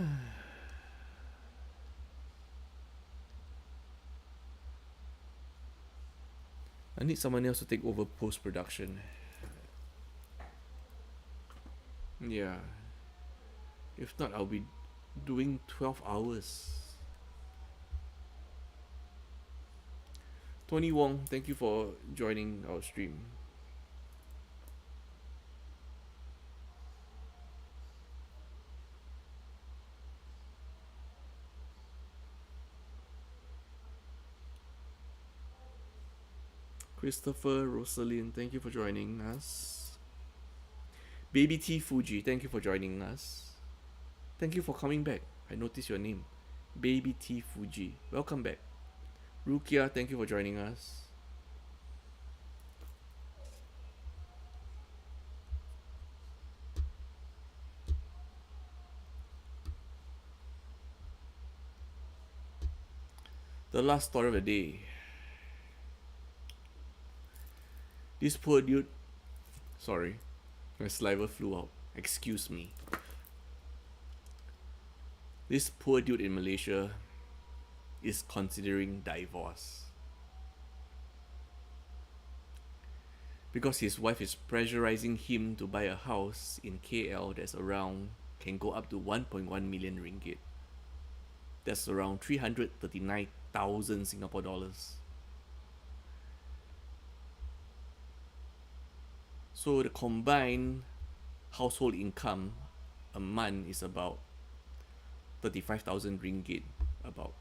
A: need someone else to take over post production. Yeah. If not, I'll be doing 12 hours. Tony Wong, thank you for joining our stream. Christopher, Rosalind, thank you for joining us. Baby T Fuji, thank you for joining us. Thank you for coming back. I noticed your name. Baby T Fuji, welcome back. Rukia, thank you for joining us. The last story of the day. This poor dude. Sorry, my saliva flew out. Excuse me. This poor dude in Malaysia is considering divorce because his wife is pressurizing him to buy a house in KL that's around, can go up to 1.1 million ringgit. That's around 339,000 Singapore dollars. So the combined household income a month is about 35,000 ringgit, about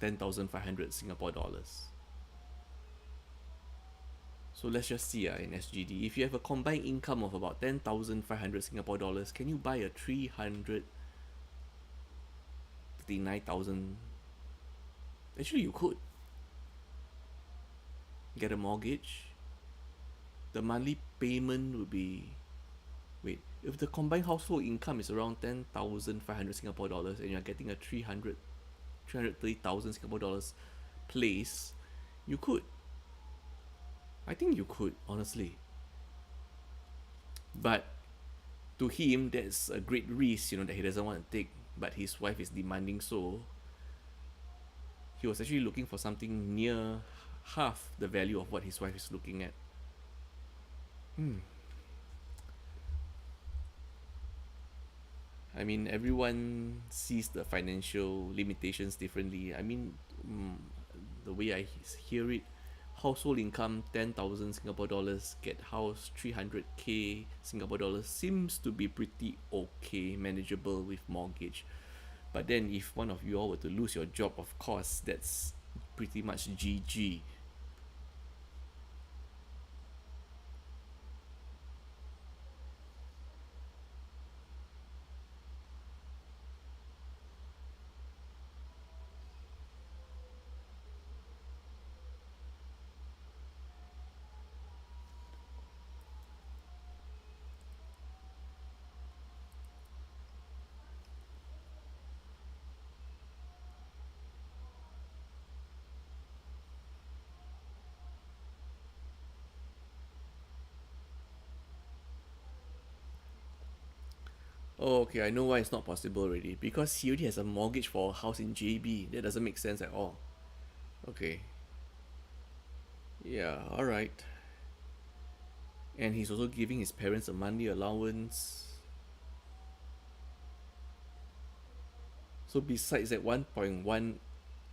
A: 10,500 Singapore dollars. So let's just see in SGD. If you have a combined income of about 10,500 Singapore dollars, can you buy a 339,000? Actually, you could get a mortgage. The monthly payment would be, wait, if the combined household income is around 10,500 Singapore dollars and you're getting a 330,000 Singapore dollars place, you could. I think you could, honestly. But to him, that's a great risk, that he doesn't want to take. But his wife is demanding so. He was actually looking for something near half the value of what his wife is looking at. I mean, everyone sees the financial limitations differently. I mean, the way I hear it, household income 10,000 Singapore dollars, get house 300k Singapore dollars seems to be pretty okay, manageable with mortgage. But then if one of you all were to lose your job, of course, that's pretty much GG. Oh, okay, I know why it's not possible already. Because he already has a mortgage for a house in JB. That doesn't make sense at all. Okay. Yeah, alright. And he's also giving his parents a monthly allowance. So besides that 1.1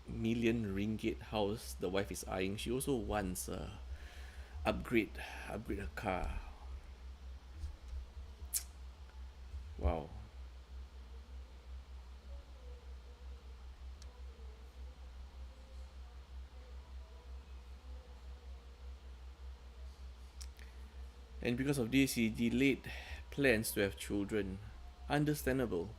A: million ringgit house the wife is eyeing, she also wants a upgrade her car. Wow. And because of this, he delayed plans to have children. Understandable.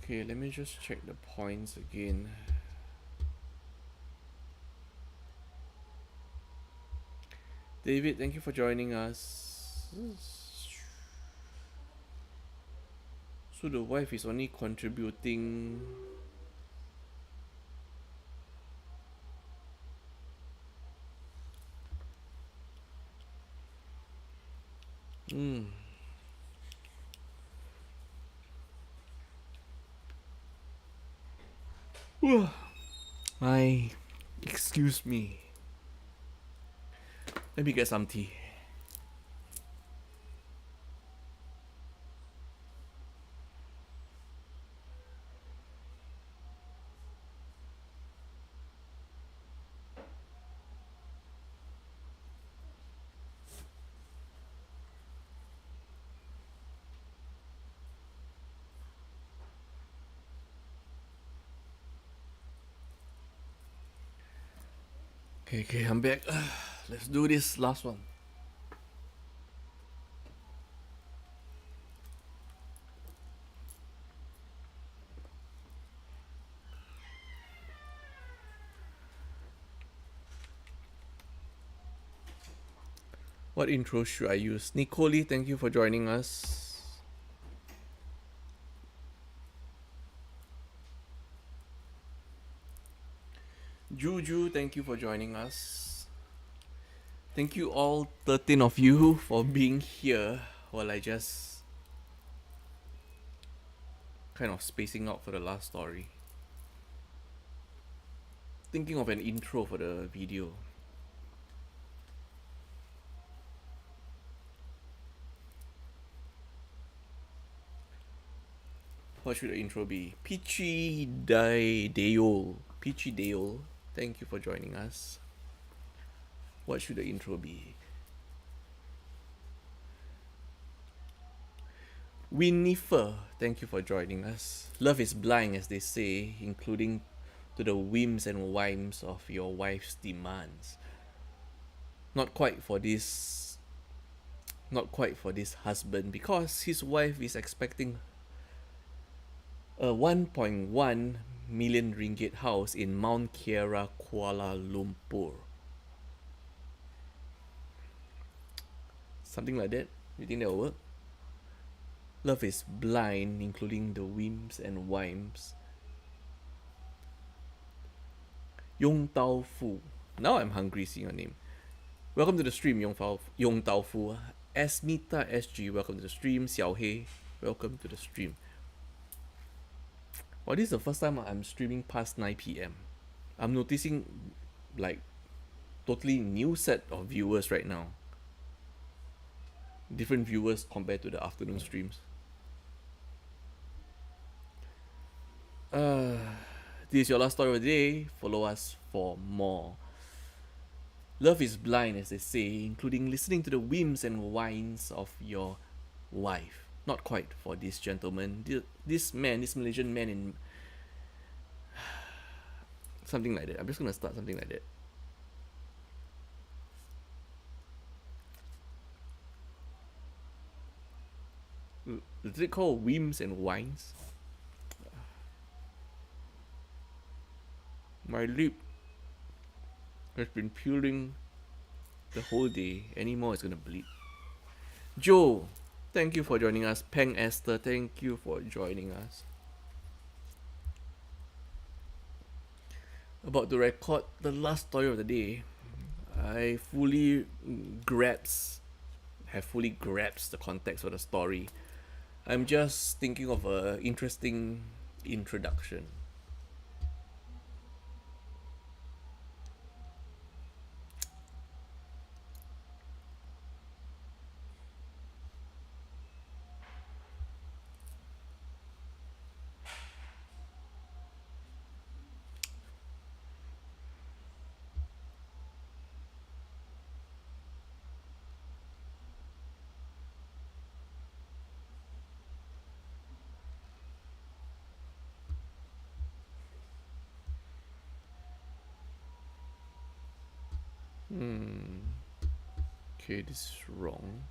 A: Okay, let me just check the points again. David, thank you for joining us. So the wife is only contributing my excuse me. Let me get some tea. Okay, I'm back. Let's do this last one. What intro should I use? Nicole, thank you for joining us. Juju, thank you for joining us. Thank you all 13 of you for being here while I just kind of spacing out for the last story. thinking of an intro for the video. What should the intro be? Peachy Dale. Peachy Dale. Thank you for joining us. What should the intro be? Winnifer, thank you for joining us. Love is blind, as they say, including to the whims and whimes of your wife's demands. Not quite for this husband, because his wife is expecting a 1.1 million ringgit house in Mount Kiara, Kuala Lumpur. Something like that? You think that will work? Love is blind, including the whims and whimes. Yong Tau Fu. Now I'm hungry seeing your name. Welcome to the stream, Yong Tau Fu. Asmita SG, welcome to the stream. Xiao Hei, welcome to the stream. Well, this is the first time I'm streaming past 9 p.m. I'm noticing like totally new set of viewers right now. Different viewers compared to the afternoon streams. This is your last story of the day. Follow us for more. Love is blind, as they say, including listening to the whims and whines of your wife. Not quite for this gentleman. This Malaysian man in... something like that. I'm just gonna start something like that. Is it called whims and whines? My lip has been peeling the whole day. Any more, it's gonna bleed. Joe, thank you for joining us. Peng Esther, thank you for joining us. About to record the last story of the day. I have fully grasped the context of the story. I'm just thinking of a interesting introduction. Okay, this is wrong.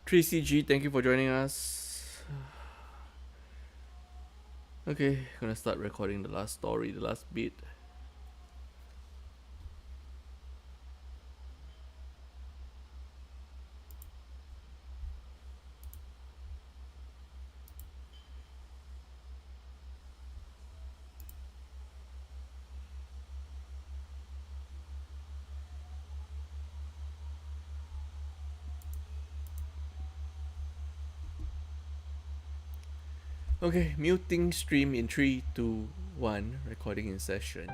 A: Tracy G, thank you for joining us. Okay, gonna start recording the last story, the last bit. Okay, muting stream in 3, 2, 1, recording in session.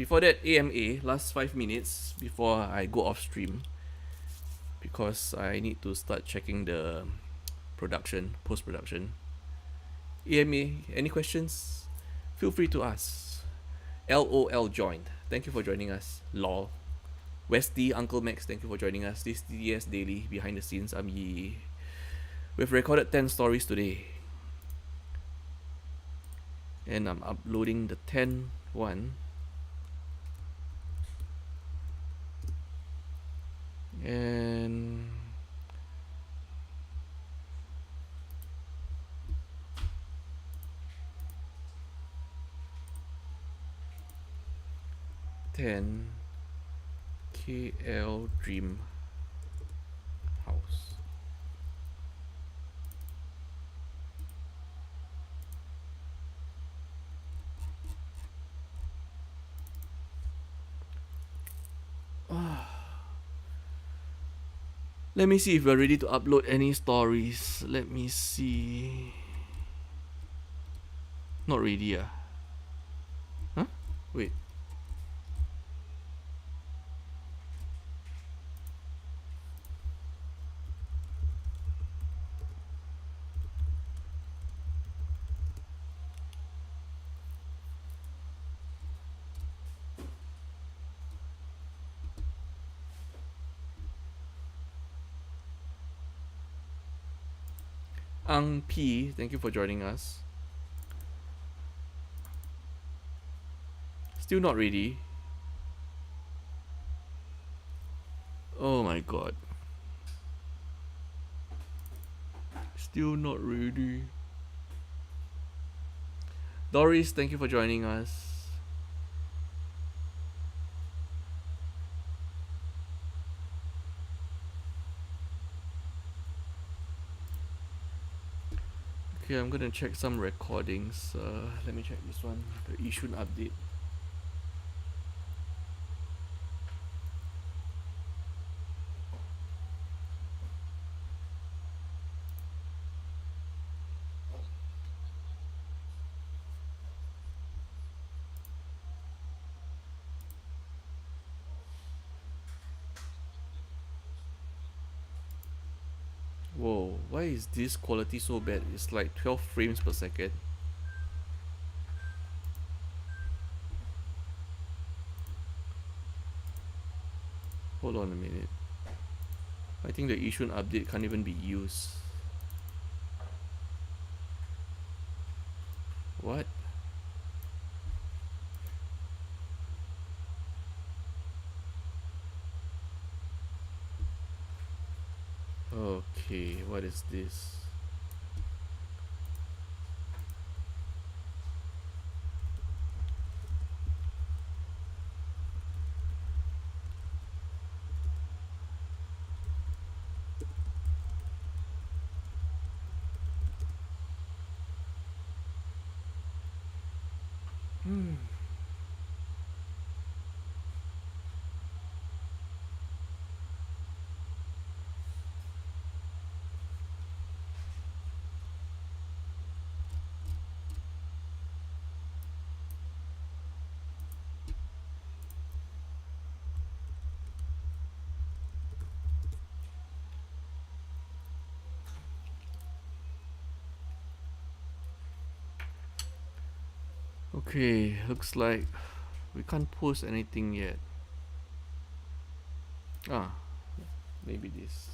A: before that, AMA, last 5 minutes before I go off stream, because I need to start checking the production, post-production. AMA, any questions? Feel free to ask. LOL joined. Thank you for joining us. LOL. Westy, Uncle Max, thank you for joining us. This TDS Daily, behind the scenes. I'm Yi. We've recorded 10 stories today. And I'm uploading the 10 one. And KL Dream House. Let me see if we're ready to upload any stories. Let me see. Not ready, ah. Huh? Wait. Ang P, thank you for joining us. Still not ready. Oh my god. Still not ready. Doris, thank you for joining us. Okay, I'm gonna check some recordings. Let me check this one. The Yishun update. Whoa, why is this quality so bad? It's like 12 frames per second. Hold on a minute. I think the Yishun update can't even be used. What? Okay, what is this? Okay, looks like we can't post anything yet. Ah, maybe this.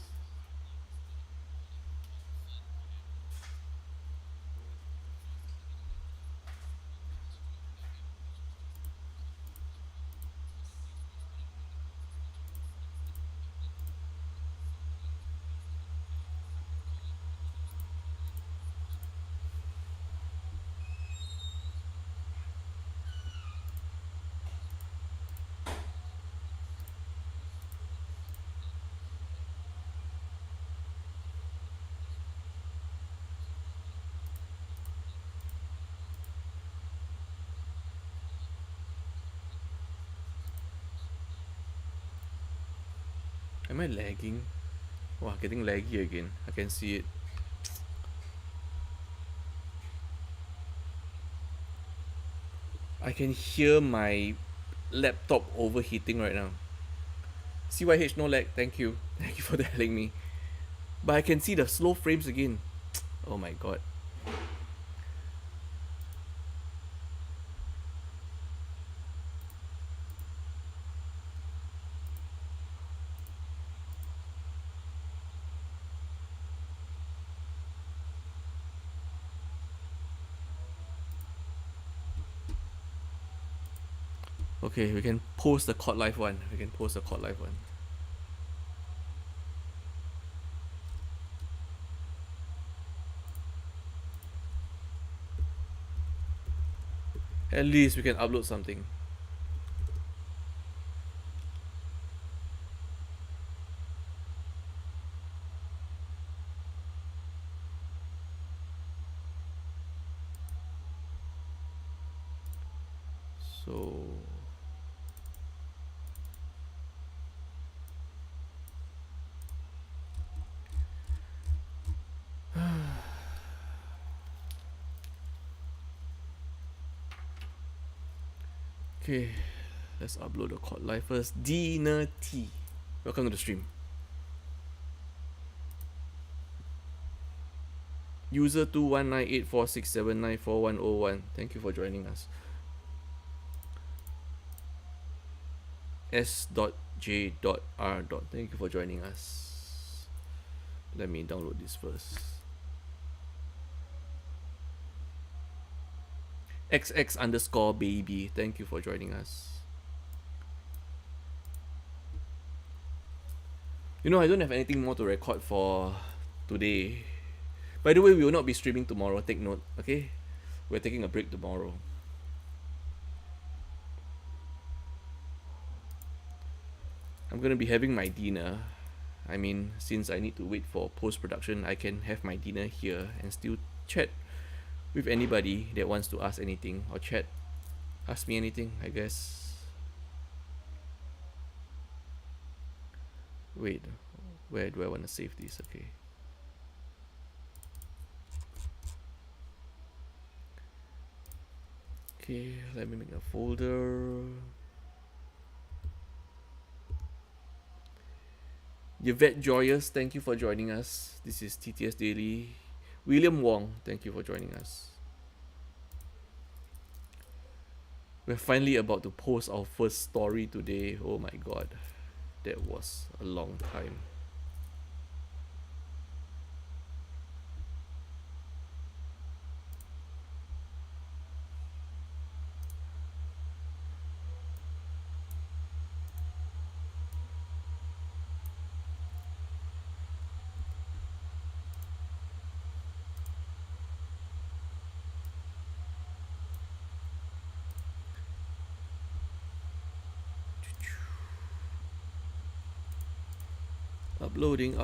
A: Am I lagging? Wow, getting laggy again. I can see it. I can hear my laptop overheating right now. CYH no lag, thank you. Thank you for telling me. But I can see the slow frames again. Oh my god. Okay, we can post the COD Live one. We can post the COD Live one. At least we can upload something. So okay, let's upload the COD Live first. Dina T. Welcome to the stream. User 2198467944101. Thank you for joining us. S.J.R. Thank you for joining us. Let me download this first. XX underscore baby. Thank you for joining us. You know, I don't have anything more to record for today. By the way, we will not be streaming tomorrow. Take note, okay? We're taking a break tomorrow. I'm gonna be having my dinner. I mean, since I need to wait for post-production, I can have my dinner here and still chat with anybody that wants to ask anything or ask me anything, I guess. Wait, where do I want to save this? Okay. Okay, let me make a folder. Yvette Joyous, thank you for joining us. This is TTS Daily. William Wong, thank you for joining us. We're finally about to post our first story today. Oh my god, that was a long time. Uploading.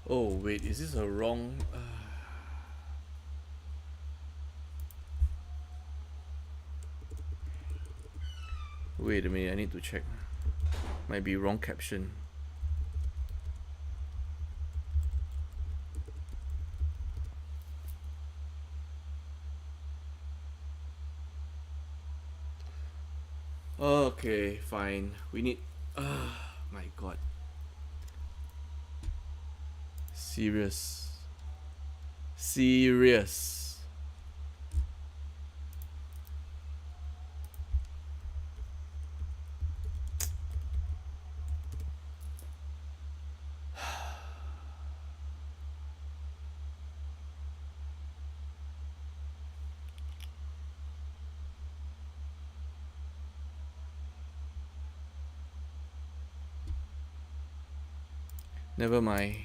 A: Oh wait, is this a wrong? Wait a minute, I need to check. Might be wrong caption. Okay, fine. We need. My god. Serious. Never mind.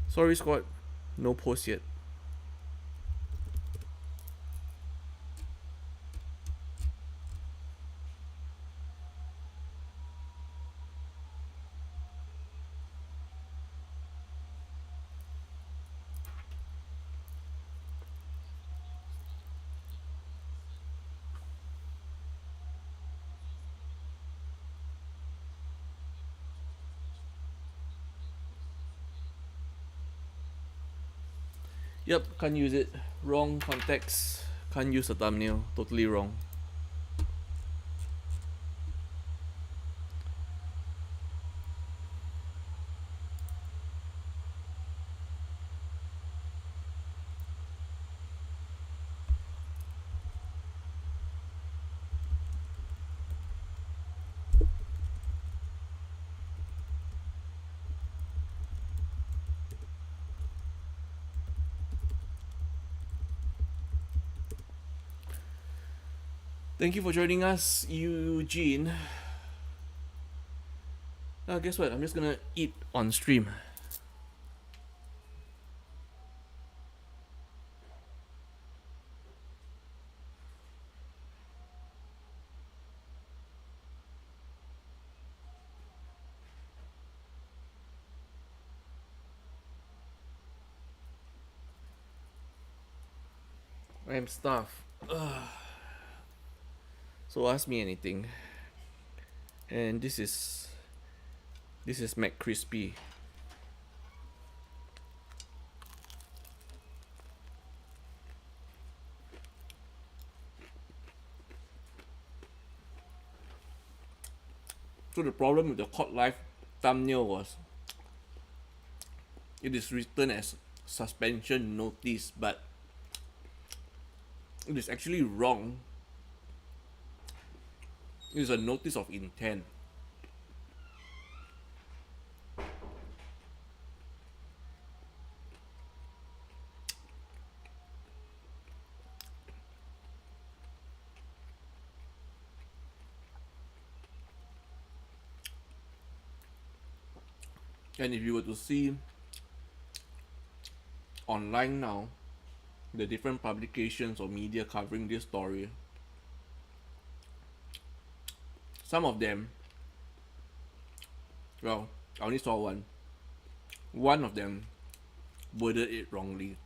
A: Sorry, squad. No post yet. Yep, can't use it. Wrong context. Can't use the thumbnail. Totally wrong. Thank you for joining us, Eugene. Guess what? I'm just gonna eat on stream. I am stuffed. So ask me anything. And this is McCrispy. So the problem with the Court Life thumbnail was it is written as suspension notice, but it is actually wrong. It is a notice of intent. And if you were to see online now, the different publications or media covering this story, some of them, well, I only saw one. One of them worded it wrongly.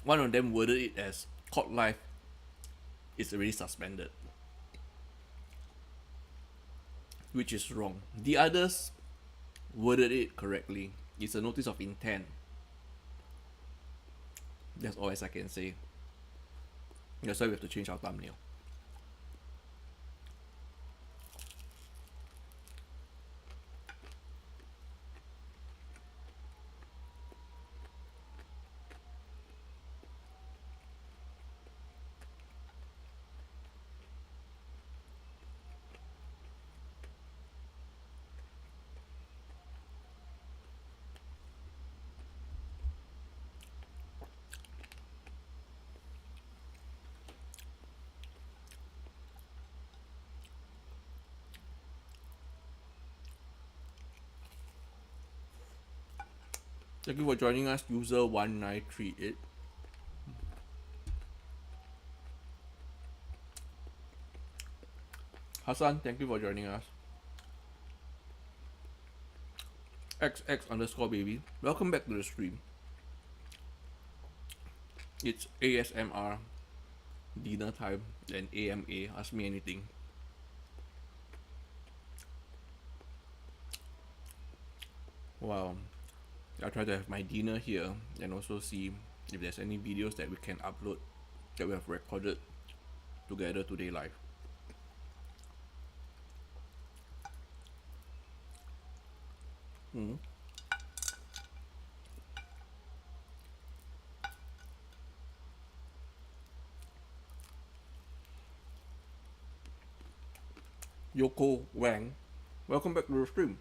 A: One of them worded it as Court Life is already suspended, which is wrong. The others worded it correctly. It's a notice of intent. That's all as I can say. That's why we have to change our thumbnail. Thank you for joining us, user 1938. Hassan, thank you for joining us. XX underscore baby, welcome back to the stream. It's ASMR dinner time and AMA, ask me anything. Wow, I'll try to have my dinner here and also see if there's any videos that we can upload that we have recorded together today live. Yoko Wang. Welcome back to the stream.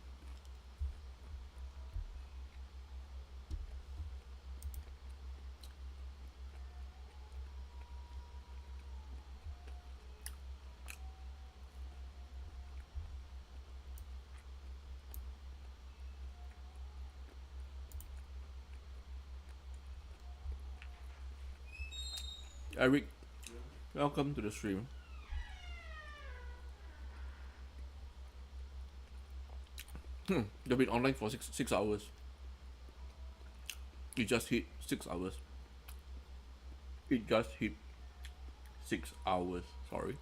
A: Eric, welcome to the stream. They've been online for six hours. It just hit 6 hours. It just hit 6 hours. Sorry.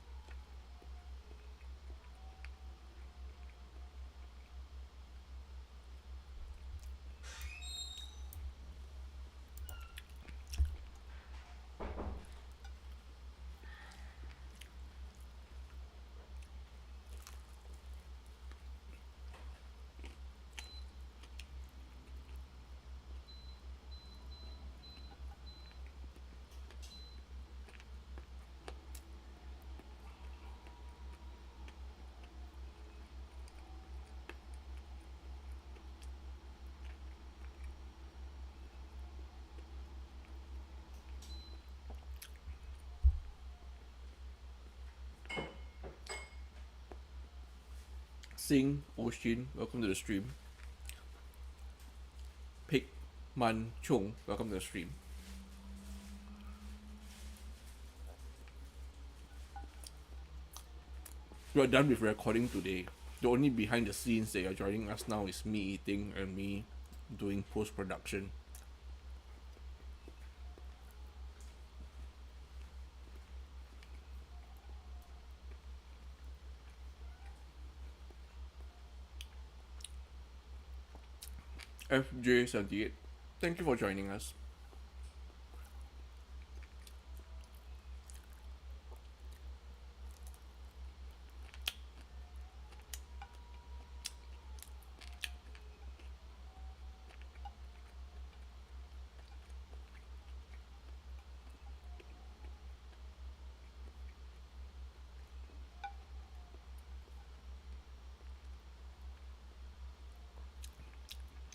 A: Sing Oshin, welcome to the stream. Pick Man Chung, welcome to the stream. We are done with recording today. The only behind the scenes that you're joining us now is me eating and me doing post production. FJ78, thank you for joining us.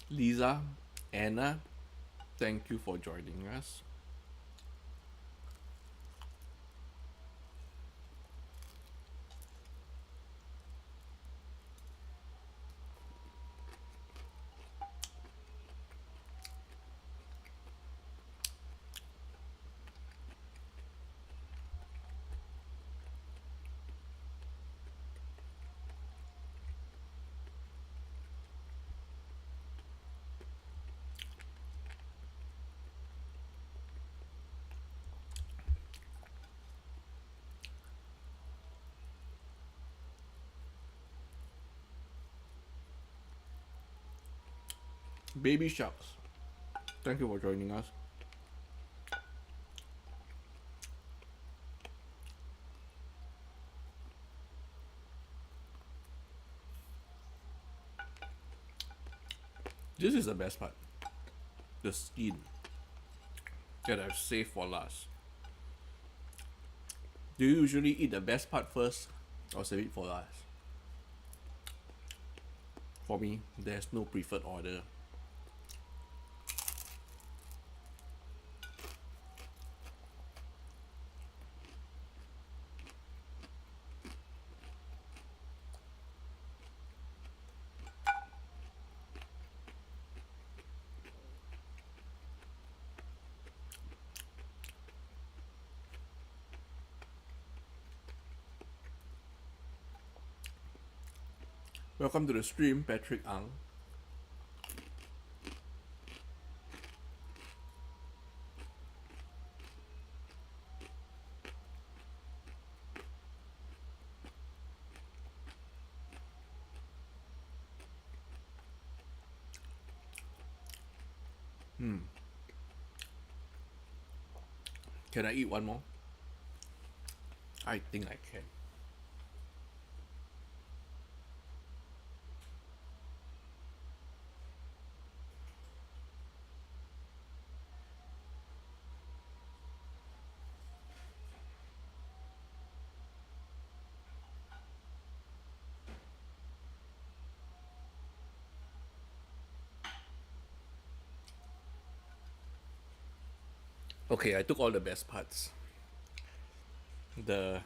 A: Lisa, Anna, thank you for joining us. Baby Sharks, thank you for joining us. This is the best part. The skin that I've saved for last. Do you usually eat the best part first or save it for last? For me, there's no preferred order. Welcome to the stream, Patrick Ang. Can I eat one more? I think I can. Okay, I took all the best parts. The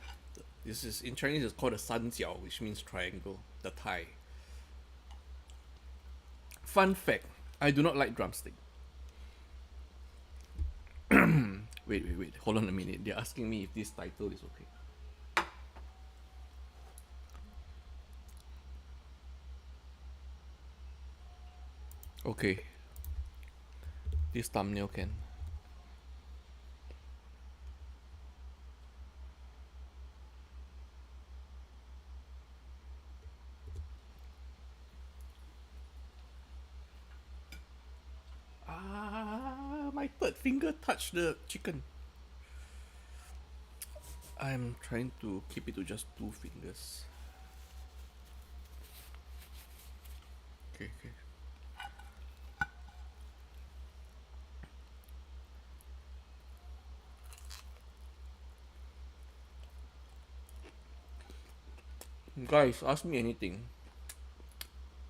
A: this is in Chinese it's called a 三角, which means triangle. The Thai. Fun fact: I do not like drumstick. Wait. Hold on a minute. They're asking me if this title is okay. Okay. This thumbnail can. Ah, my third finger touched the chicken. I'm trying to keep it to just 2 fingers. Okay. Guys, ask me anything.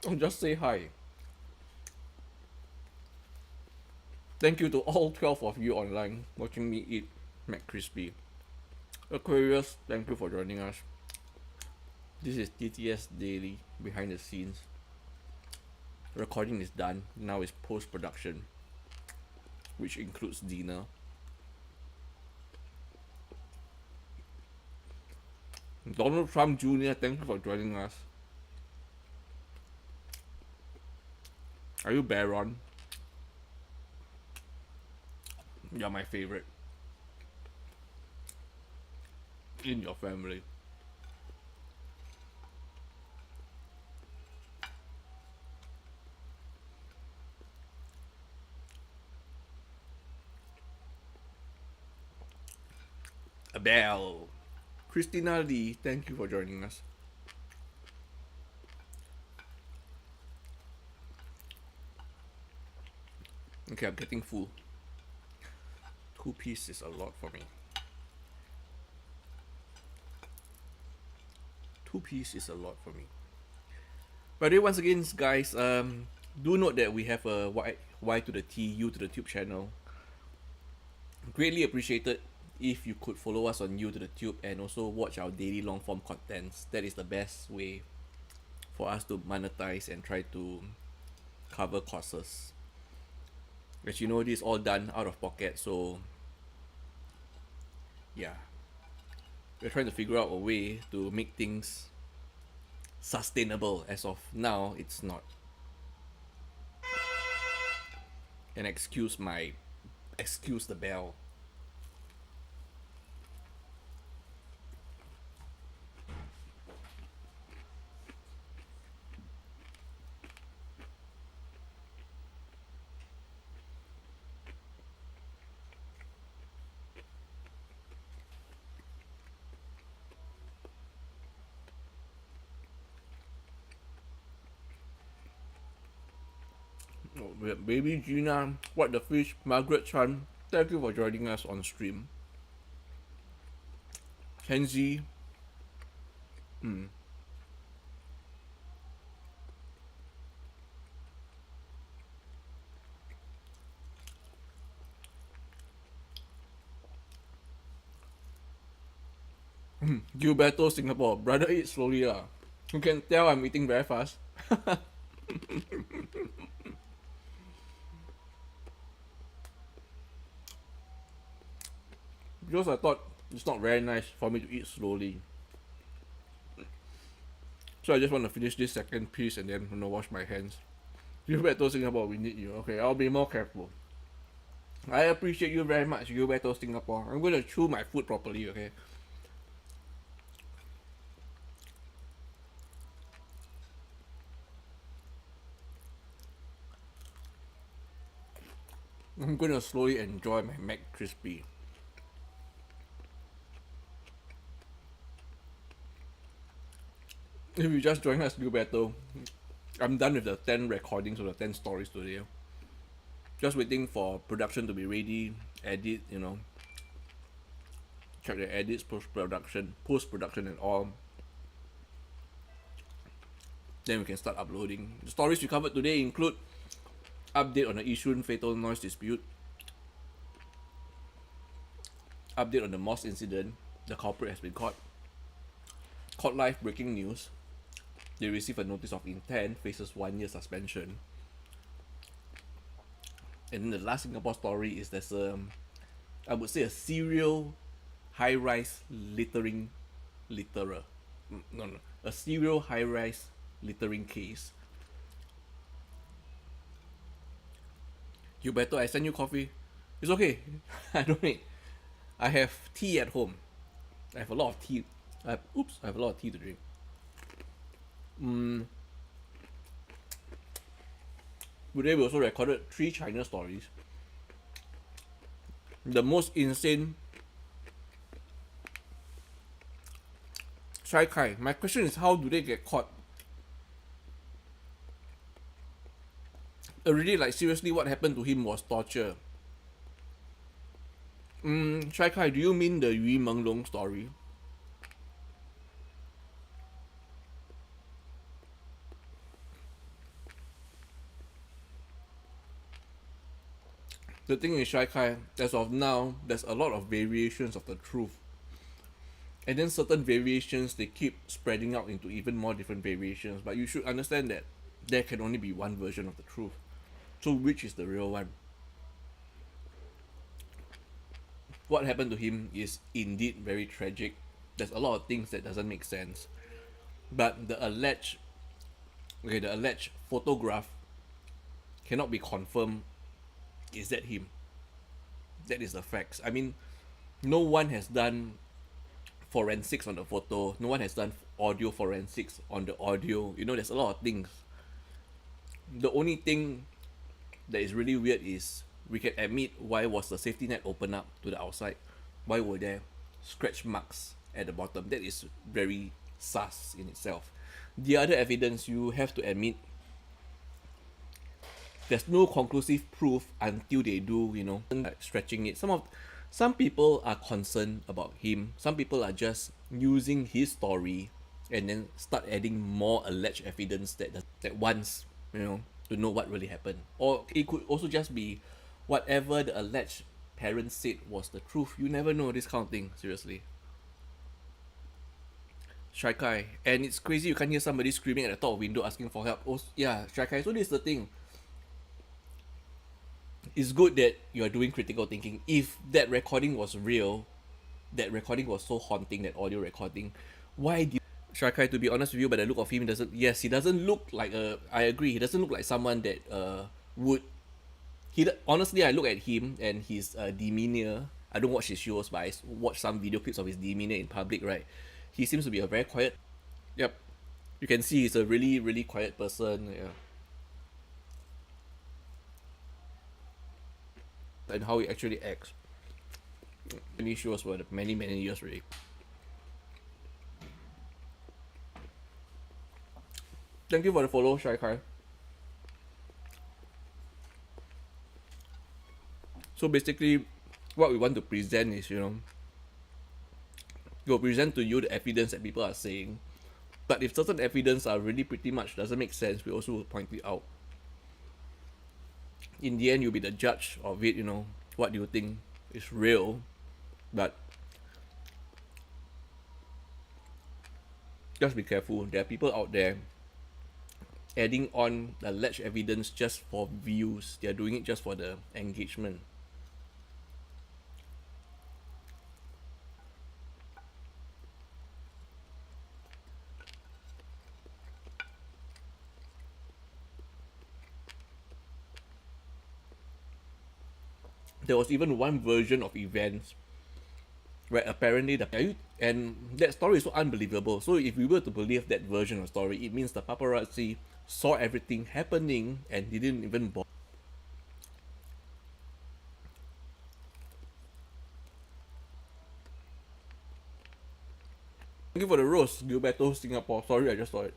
A: Or just say hi. Thank you to all 12 of you online watching me eat McCrispy. Aquarius, thank you for joining us. This is TTS Daily, behind the scenes. Recording is done, now it's post-production, which includes dinner. Donald Trump Jr., thank you for joining us. Are you Baron? You're my favorite in your family. Abel. Christina Lee, thank you for joining us. Okay, I'm getting full. 2 piece is a lot for me. 2 piece is a lot for me. But once again, guys, do note that we have a Y to the T, U to the Tube channel. Greatly appreciated if you could follow us on U to the Tube and also watch our daily long form contents. That is the best way for us to monetize and try to cover costs. As you know, this is all done out of pocket, so yeah, we're trying to figure out a way to make things sustainable. As of now, it's not. And excuse the bell. Baby Gina, What the Fish, Margaret Chan, thank you for joining us on stream. Kenzie, Gilberto Singapore, brother eat slowly lah. You can tell I'm eating very fast. Because I thought it's not very nice for me to eat slowly. So I just want to finish this second piece and then wash my hands. Gilberto Singapore, we need you. Okay, I'll be more careful. I appreciate you very much, Gilberto Singapore. I'm going to chew my food properly, okay? I'm going to slowly enjoy my McCrispy. If you just join us, Gilberto, I'm done with the 10 recordings or the 10 stories today. Just waiting for production to be ready, edit, check the edits, post-production and all. Then we can start uploading. The stories we covered today include update on the Yishun fatal noise dispute, update on the Moss incident. The culprit has been caught. Court Life breaking news. They received a notice of intent, faces 1 year suspension. And then the last Singapore story is there's I would say a serial high-rise litterer. No, a serial high-rise littering case. Gilberto, I send you coffee. It's okay. I don't need. I have tea at home. I have a lot of tea. I have a lot of tea to drink. Today we also recorded 3 China stories. The most insane. Shai Kai, my question is, how do they get caught? Already, like, seriously, what happened to him was torture. Shai Kai, do you mean the Yu Menglong story? The thing is, Shai Kai, as of now, there's a lot of variations of the truth. And then certain variations, they keep spreading out into even more different variations. But you should understand that there can only be one version of the truth. So which is the real one? What happened to him is indeed very tragic. There's a lot of things that doesn't make sense. But the alleged photograph cannot be confirmed. Is that him? That is the facts. I mean, no one has done forensics on the photo. No one has done audio forensics on the audio. You know, there's a lot of things. The only thing that is really weird is we can admit, why was the safety net open up to the outside? Why were there scratch marks at the bottom? That is very sus in itself. The other evidence, you have to admit, there's no conclusive proof until they do, you know, stretching it. Some people are concerned about him. Some people are just using his story and then start adding more alleged evidence that wants, you know, to know what really happened. Or it could also just be whatever the alleged parents said was the truth. You never know this kind of thing, seriously. Shai Kai. And it's crazy you can't hear somebody screaming at the top of window asking for help. Oh, yeah, Shai Kai. So this is the thing. It's good that you're doing critical thinking. If that recording was real, that recording was so haunting, that audio recording, why did Shai Kai, to be honest with you, by the look of him, he doesn't look like I agree, he doesn't look like someone that would, honestly, I look at him and his demeanor. I don't watch his shows, but I watch some video clips of his demeanor in public, right? He seems to be a very quiet, yep, you can see he's a really, really quiet person, yeah. And how he actually acts. Many shows for many years already. Thank you for the follow, Shai Kai. So basically, what we want to present is, you know, we'll present to you the evidence that people are saying. But if certain evidence are really pretty much doesn't make sense, we also will point it out. In the end, you'll be the judge of it, you know. What do you think is real? But just be careful. There are people out there adding on alleged evidence just for views. They're doing it just for the engagement. There was even one version of events where apparently and that story is so unbelievable. So if we were to believe that version of story, it means the paparazzi saw everything happening and didn't even bother. Thank you for the rose, Gilberto Singapore. Sorry, I just saw it.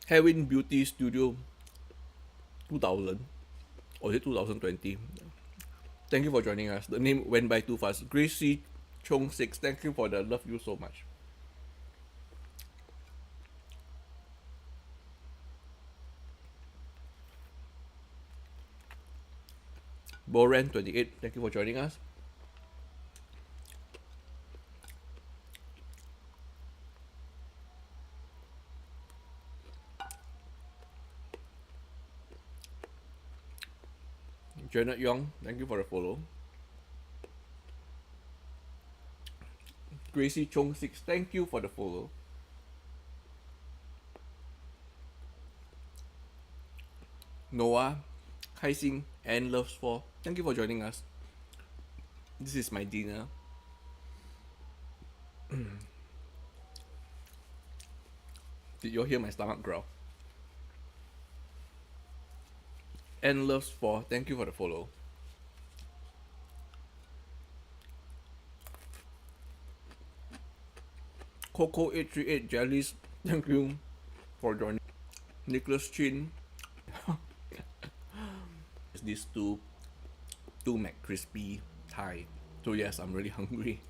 A: Heroin Beauty Studio 2000, or is it 2020? Thank you for joining us. The name went by too fast. Gracie Chong 6, thank you for the love you so much. Boren 28, thank you for joining us. Janet Young, thank you for the follow. Gracie Chong 6, thank you for the follow. Noah, Kaising, and Loves 4, thank you for joining us. This is my dinner. Did you all hear my stomach growl? And Loves 4, thank you for the follow. Coco 838 Jellies, thank you for joining. Nicholas Chin. These two McCrispy Thai. So yes, I'm really hungry.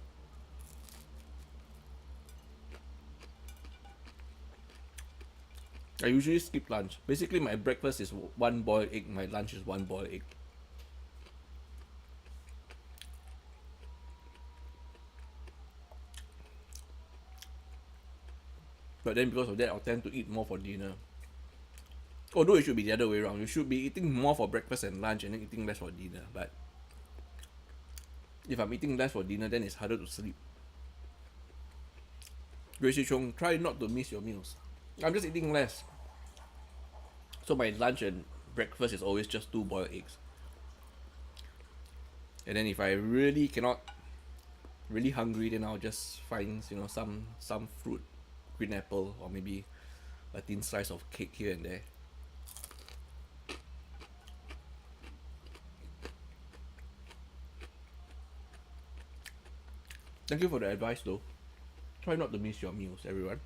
A: I usually skip lunch. Basically, my breakfast is one boiled egg. My lunch is one boiled egg. But then because of that, I'll tend to eat more for dinner. Although it should be the other way around. You should be eating more for breakfast and lunch and then eating less for dinner. But if I'm eating less for dinner, then it's harder to sleep. Gracie Chong, try not to miss your meals. I'm just eating less. So my lunch and breakfast is always just 2 boiled eggs. And then if I really cannot, really hungry, then I'll just find, you know, some fruit, green apple, or maybe a thin slice of cake here and there. Thank you for the advice though. Try not to miss your meals, everyone.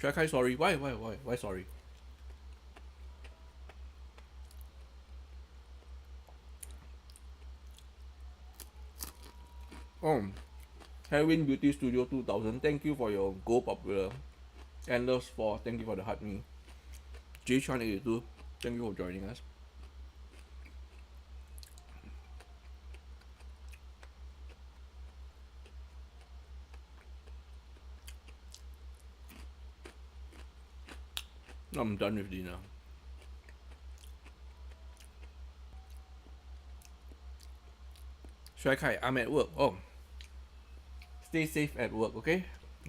A: Shakai, sorry. Why sorry? Heroin Beauty Studio 2000, thank you for your Go Popular. Endless 4, thank you for the heart me. J-Chan82, thank you for joining us. I'm done with dinner. Shuai, I'm at work. Oh, stay safe at work, okay?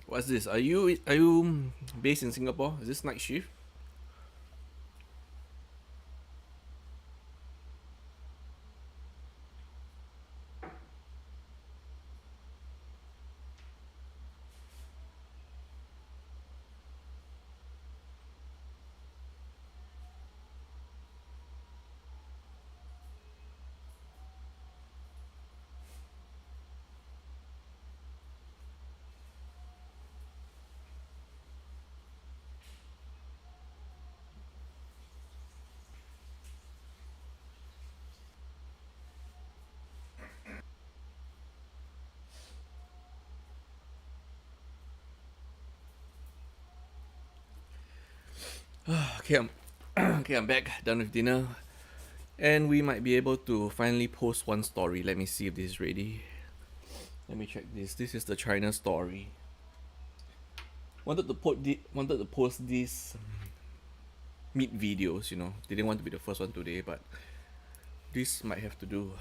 A: What's this? Are you based in Singapore? Is this night shift? Okay, I'm back, done with dinner. And we might be able to finally post one story. Let me see if this is ready. Let me check this. This is the China story. Wanted to post these meat videos, you know. Didn't want to be the first one today, but this might have to do.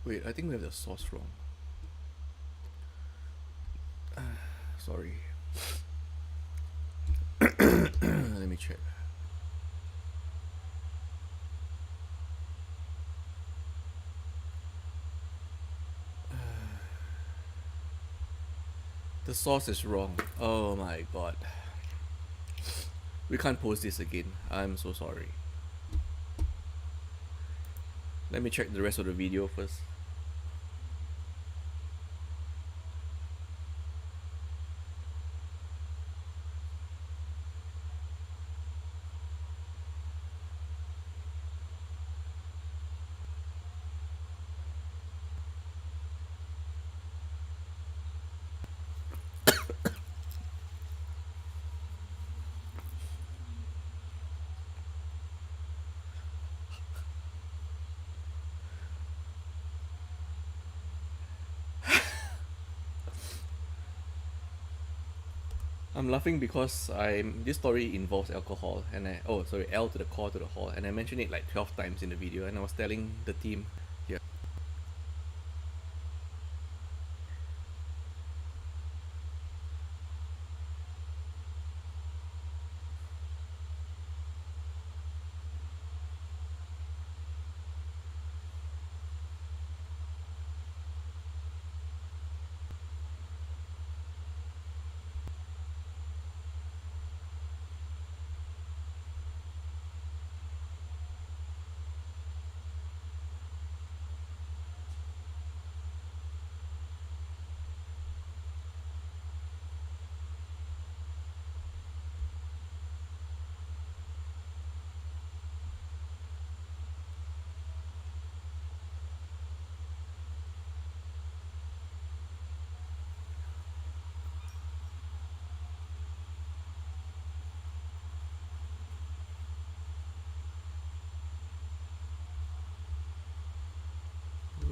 A: Wait, I think we have the sauce wrong. Sorry. Let me check. The sauce is wrong. Oh my god. We can't post this again. I'm so sorry. Let me check the rest of the video first. I'm laughing because this story involves alcohol and L to the core to the hall, and I mentioned it like 12 times in the video, and I was telling the team, yeah.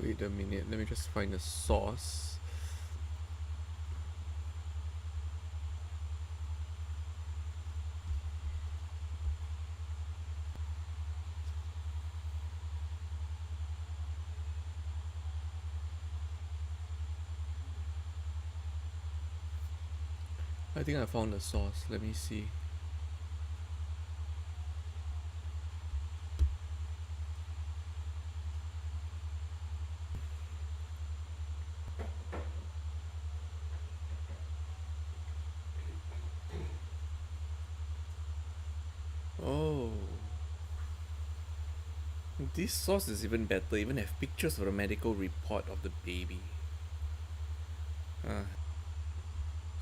A: Wait a minute, let me just find the source. I think I found the source. Let me see. Oh, this source is even better. Even have pictures of the medical report of the baby.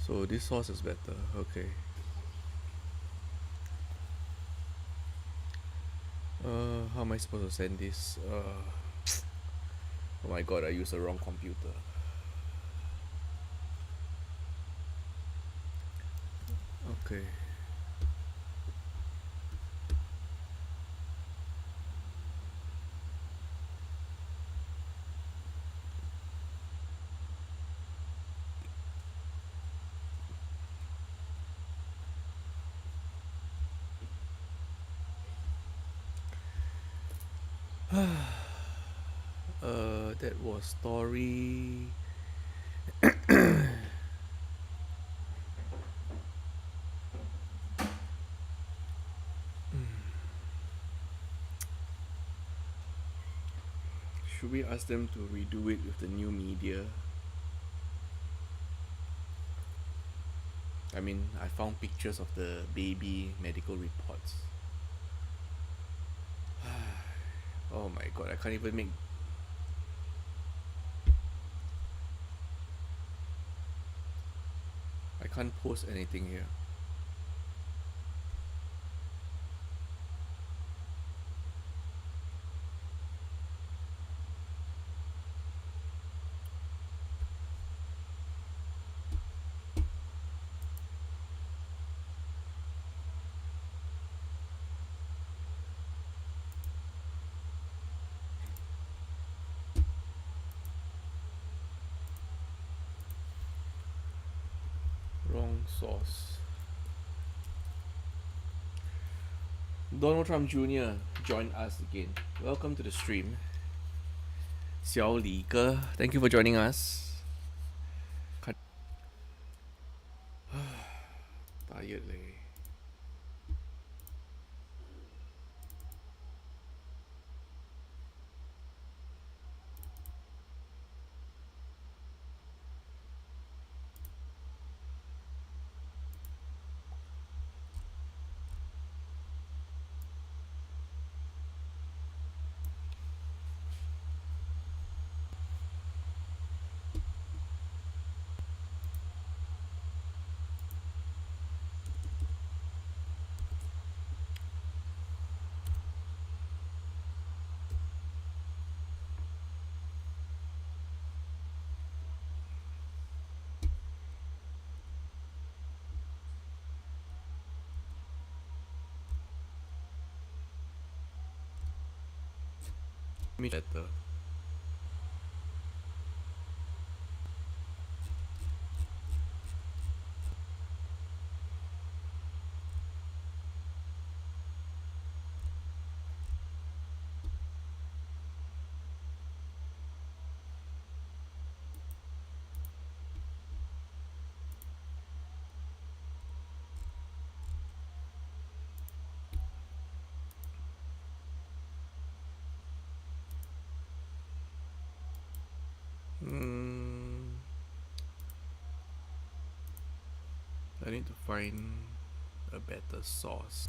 A: So this source is better. Okay. How am I supposed to send this? Oh my god, I used the wrong computer. Okay. That was story. Should we ask them to redo it with the new media? I mean, I found pictures of the baby medical reports. Oh my god, I can't even make. I can't post anything here. Wrong source. Donald Trump Jr. joined us again. Welcome to the stream. Xiao Li Ge, thank you for joining us. Tired leh. Me better. I need to find a better sauce.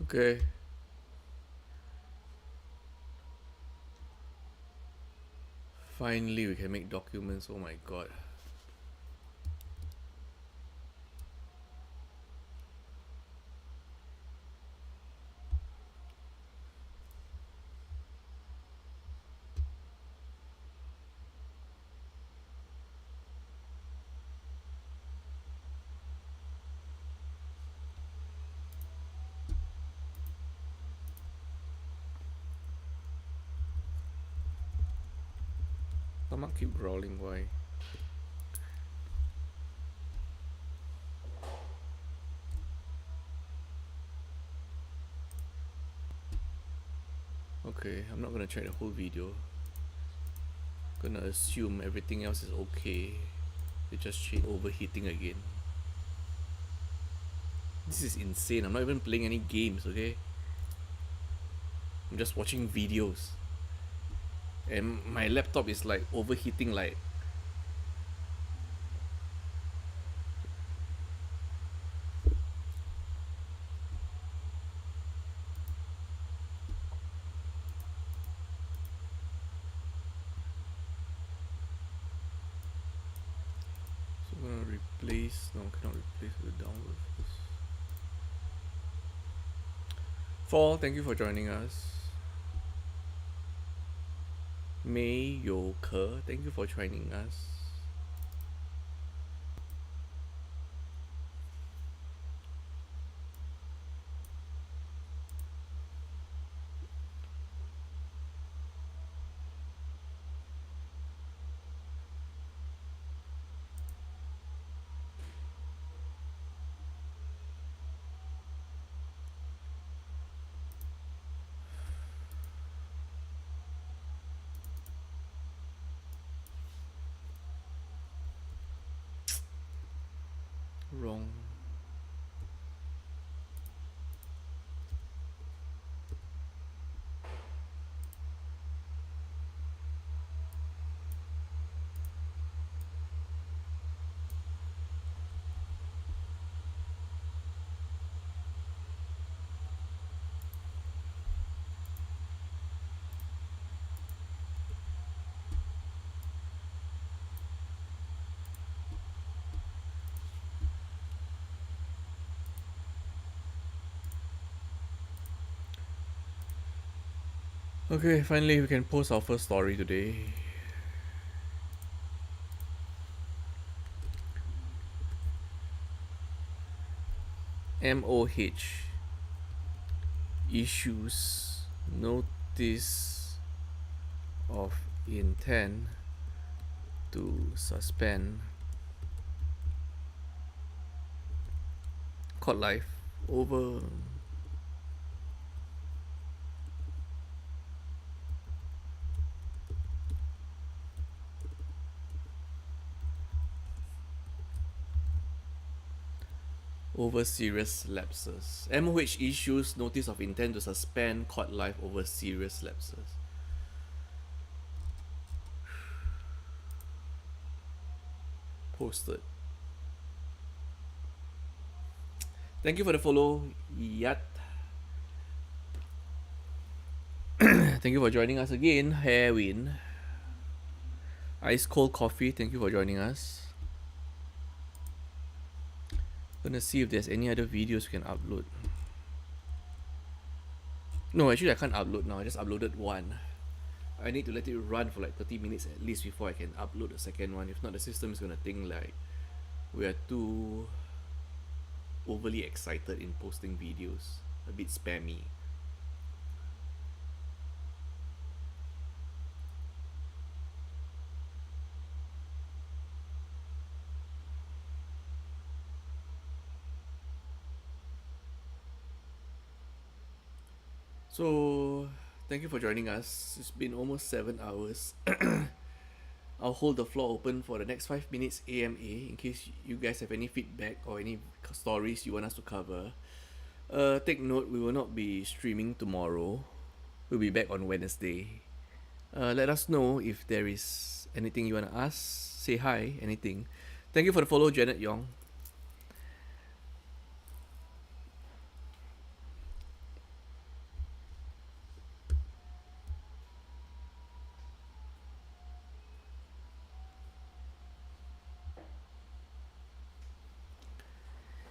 A: Okay. Finally, we can make documents. Oh my god. Stomach keep growling. Why? Okay, I'm not gonna check the whole video. Gonna assume everything else is okay. They just change overheating again. This is insane. I'm not even playing any games, okay? I'm just watching videos. And my laptop is like overheating like so I'm gonna replace no cannot replace the download first. Fall, thank you for joining us. Mei Yo Ke, thank you for joining us. Wrong. Okay, finally we can post our first story today. MOH issues notice of intent to suspend Court Life over over serious lapses. MOH issues notice of intent to suspend court life over serious lapses. Posted. Thank you for the follow, Yat. Thank you for joining us again, Hairwin. Ice cold coffee, thank you for joining us. Gonna see if there's any other videos we can upload. No, actually I can't upload now, I just uploaded one. I need to let it run for like 30 minutes at least before I can upload the second one. If not, the system is gonna think like we are too overly excited in posting videos, a bit spammy. So, thank you for joining us. It's been almost 7 hours. I'll hold the floor open for the next 5 minutes AMA in case you guys have any feedback or any stories you want us to cover. Take note, we will not be streaming tomorrow. We'll be back on Wednesday. Let us know if there is anything you want to ask. Say hi, anything. Thank you for the follow, Janet Yong.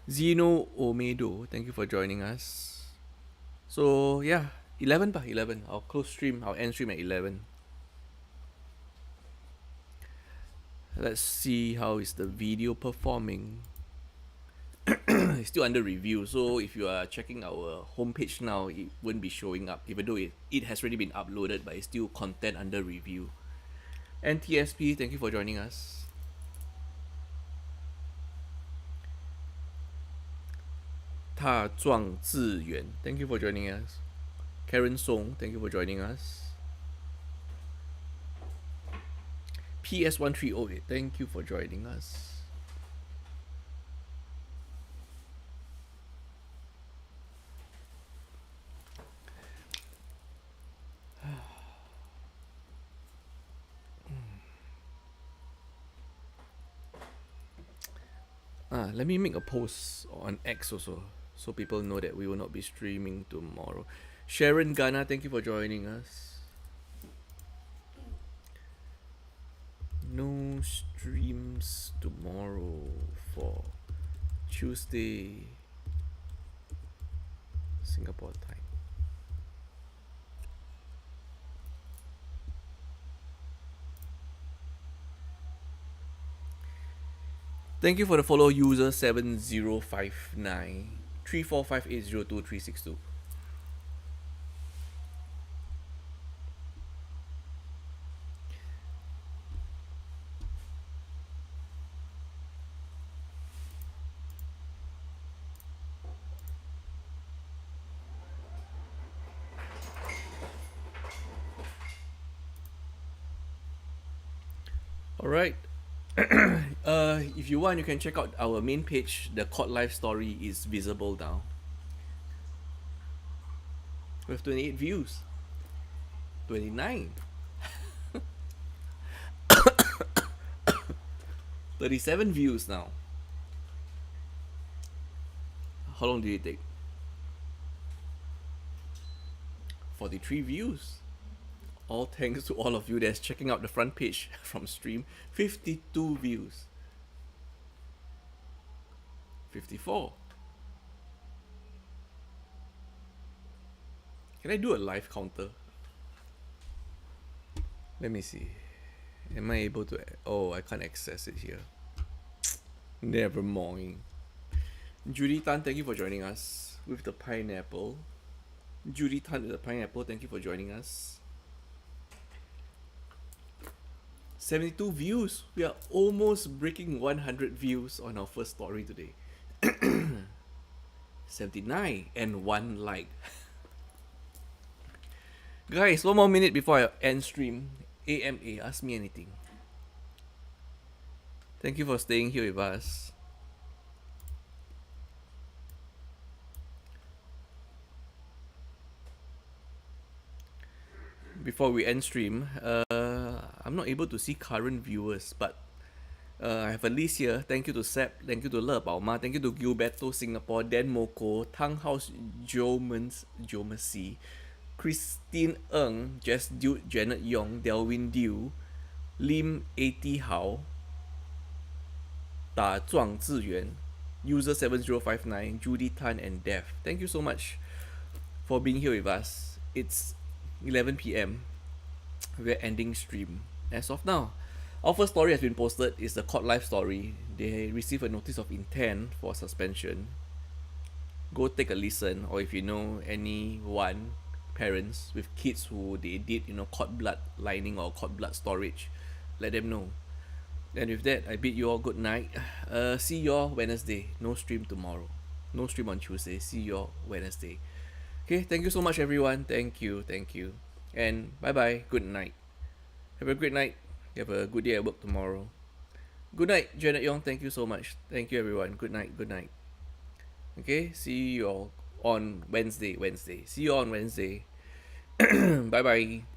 A: Zeno Omedo, thank you for joining us. So yeah, 11 pa, 11. I'll close stream, I'll end stream at 11. Let's see how is the video performing. It's still under review, so if you are checking our homepage now, it won't be showing up, even though it has already been uploaded, but it's still content under review. NTSP, thank you for joining us. Ta Zhuang Ziyuan, thank you for joining us. Karen Song, thank you for joining us. PS1308, thank you for joining us. Let me make a post on X also, so people know that we will not be streaming tomorrow. Sharon Ghana, thank you for joining us. No streams tomorrow for Tuesday, Singapore time. Thank you for the follow, user 7059 345802362. All right. If you want, you can check out our main page. The court life story is visible now. We have 28 views. 29. 37 views now. How long did it take? 43 views. All thanks to all of you that's checking out the front page from stream. 52 views. 54. Can I do a live counter? Let me see. Am I able to? Oh, I can't access it here. Never mind. Judy Tan, thank you for joining us with the pineapple. Judy Tan with the pineapple, thank you for joining us. 72 views. We are almost breaking 100 views on our first story today. 79 and 1 like. Guys, 1 more minute before I end stream. AMA, ask me anything. Thank you for staying here with us. before we end stream, I'm not able to see current viewers, but I have a list here. Thank you to Sep, thank you to Le Bao Ma, thank you to Gilberto Singapore, Dan Moko, Tang House Geomacy, Christine Ng, Jess Dude, Janet Yong, Delwin Dew, Lim A.T. Hao, 打壮志远, user 7059, Judy Tan, and Dev. Thank you so much for being here with us. It's 11 p.m. We're ending stream as of now. Our first story has been posted. It's the court life story. They received a notice of intent for suspension. Go take a listen, or if you know anyone, parents with kids who they did, cord blood lining or cord blood storage, let them know. And with that, I bid you all good night. See you all Wednesday. No stream tomorrow. No stream on Tuesday. See you all Wednesday. Okay, thank you so much, everyone. Thank you. And bye-bye. Good night. Have a great night. Have a good day at work tomorrow. Good night, Janet Yong. Thank you so much. Thank you, everyone. Good night. Okay, see you all on Wednesday. See you on Wednesday. Bye-bye.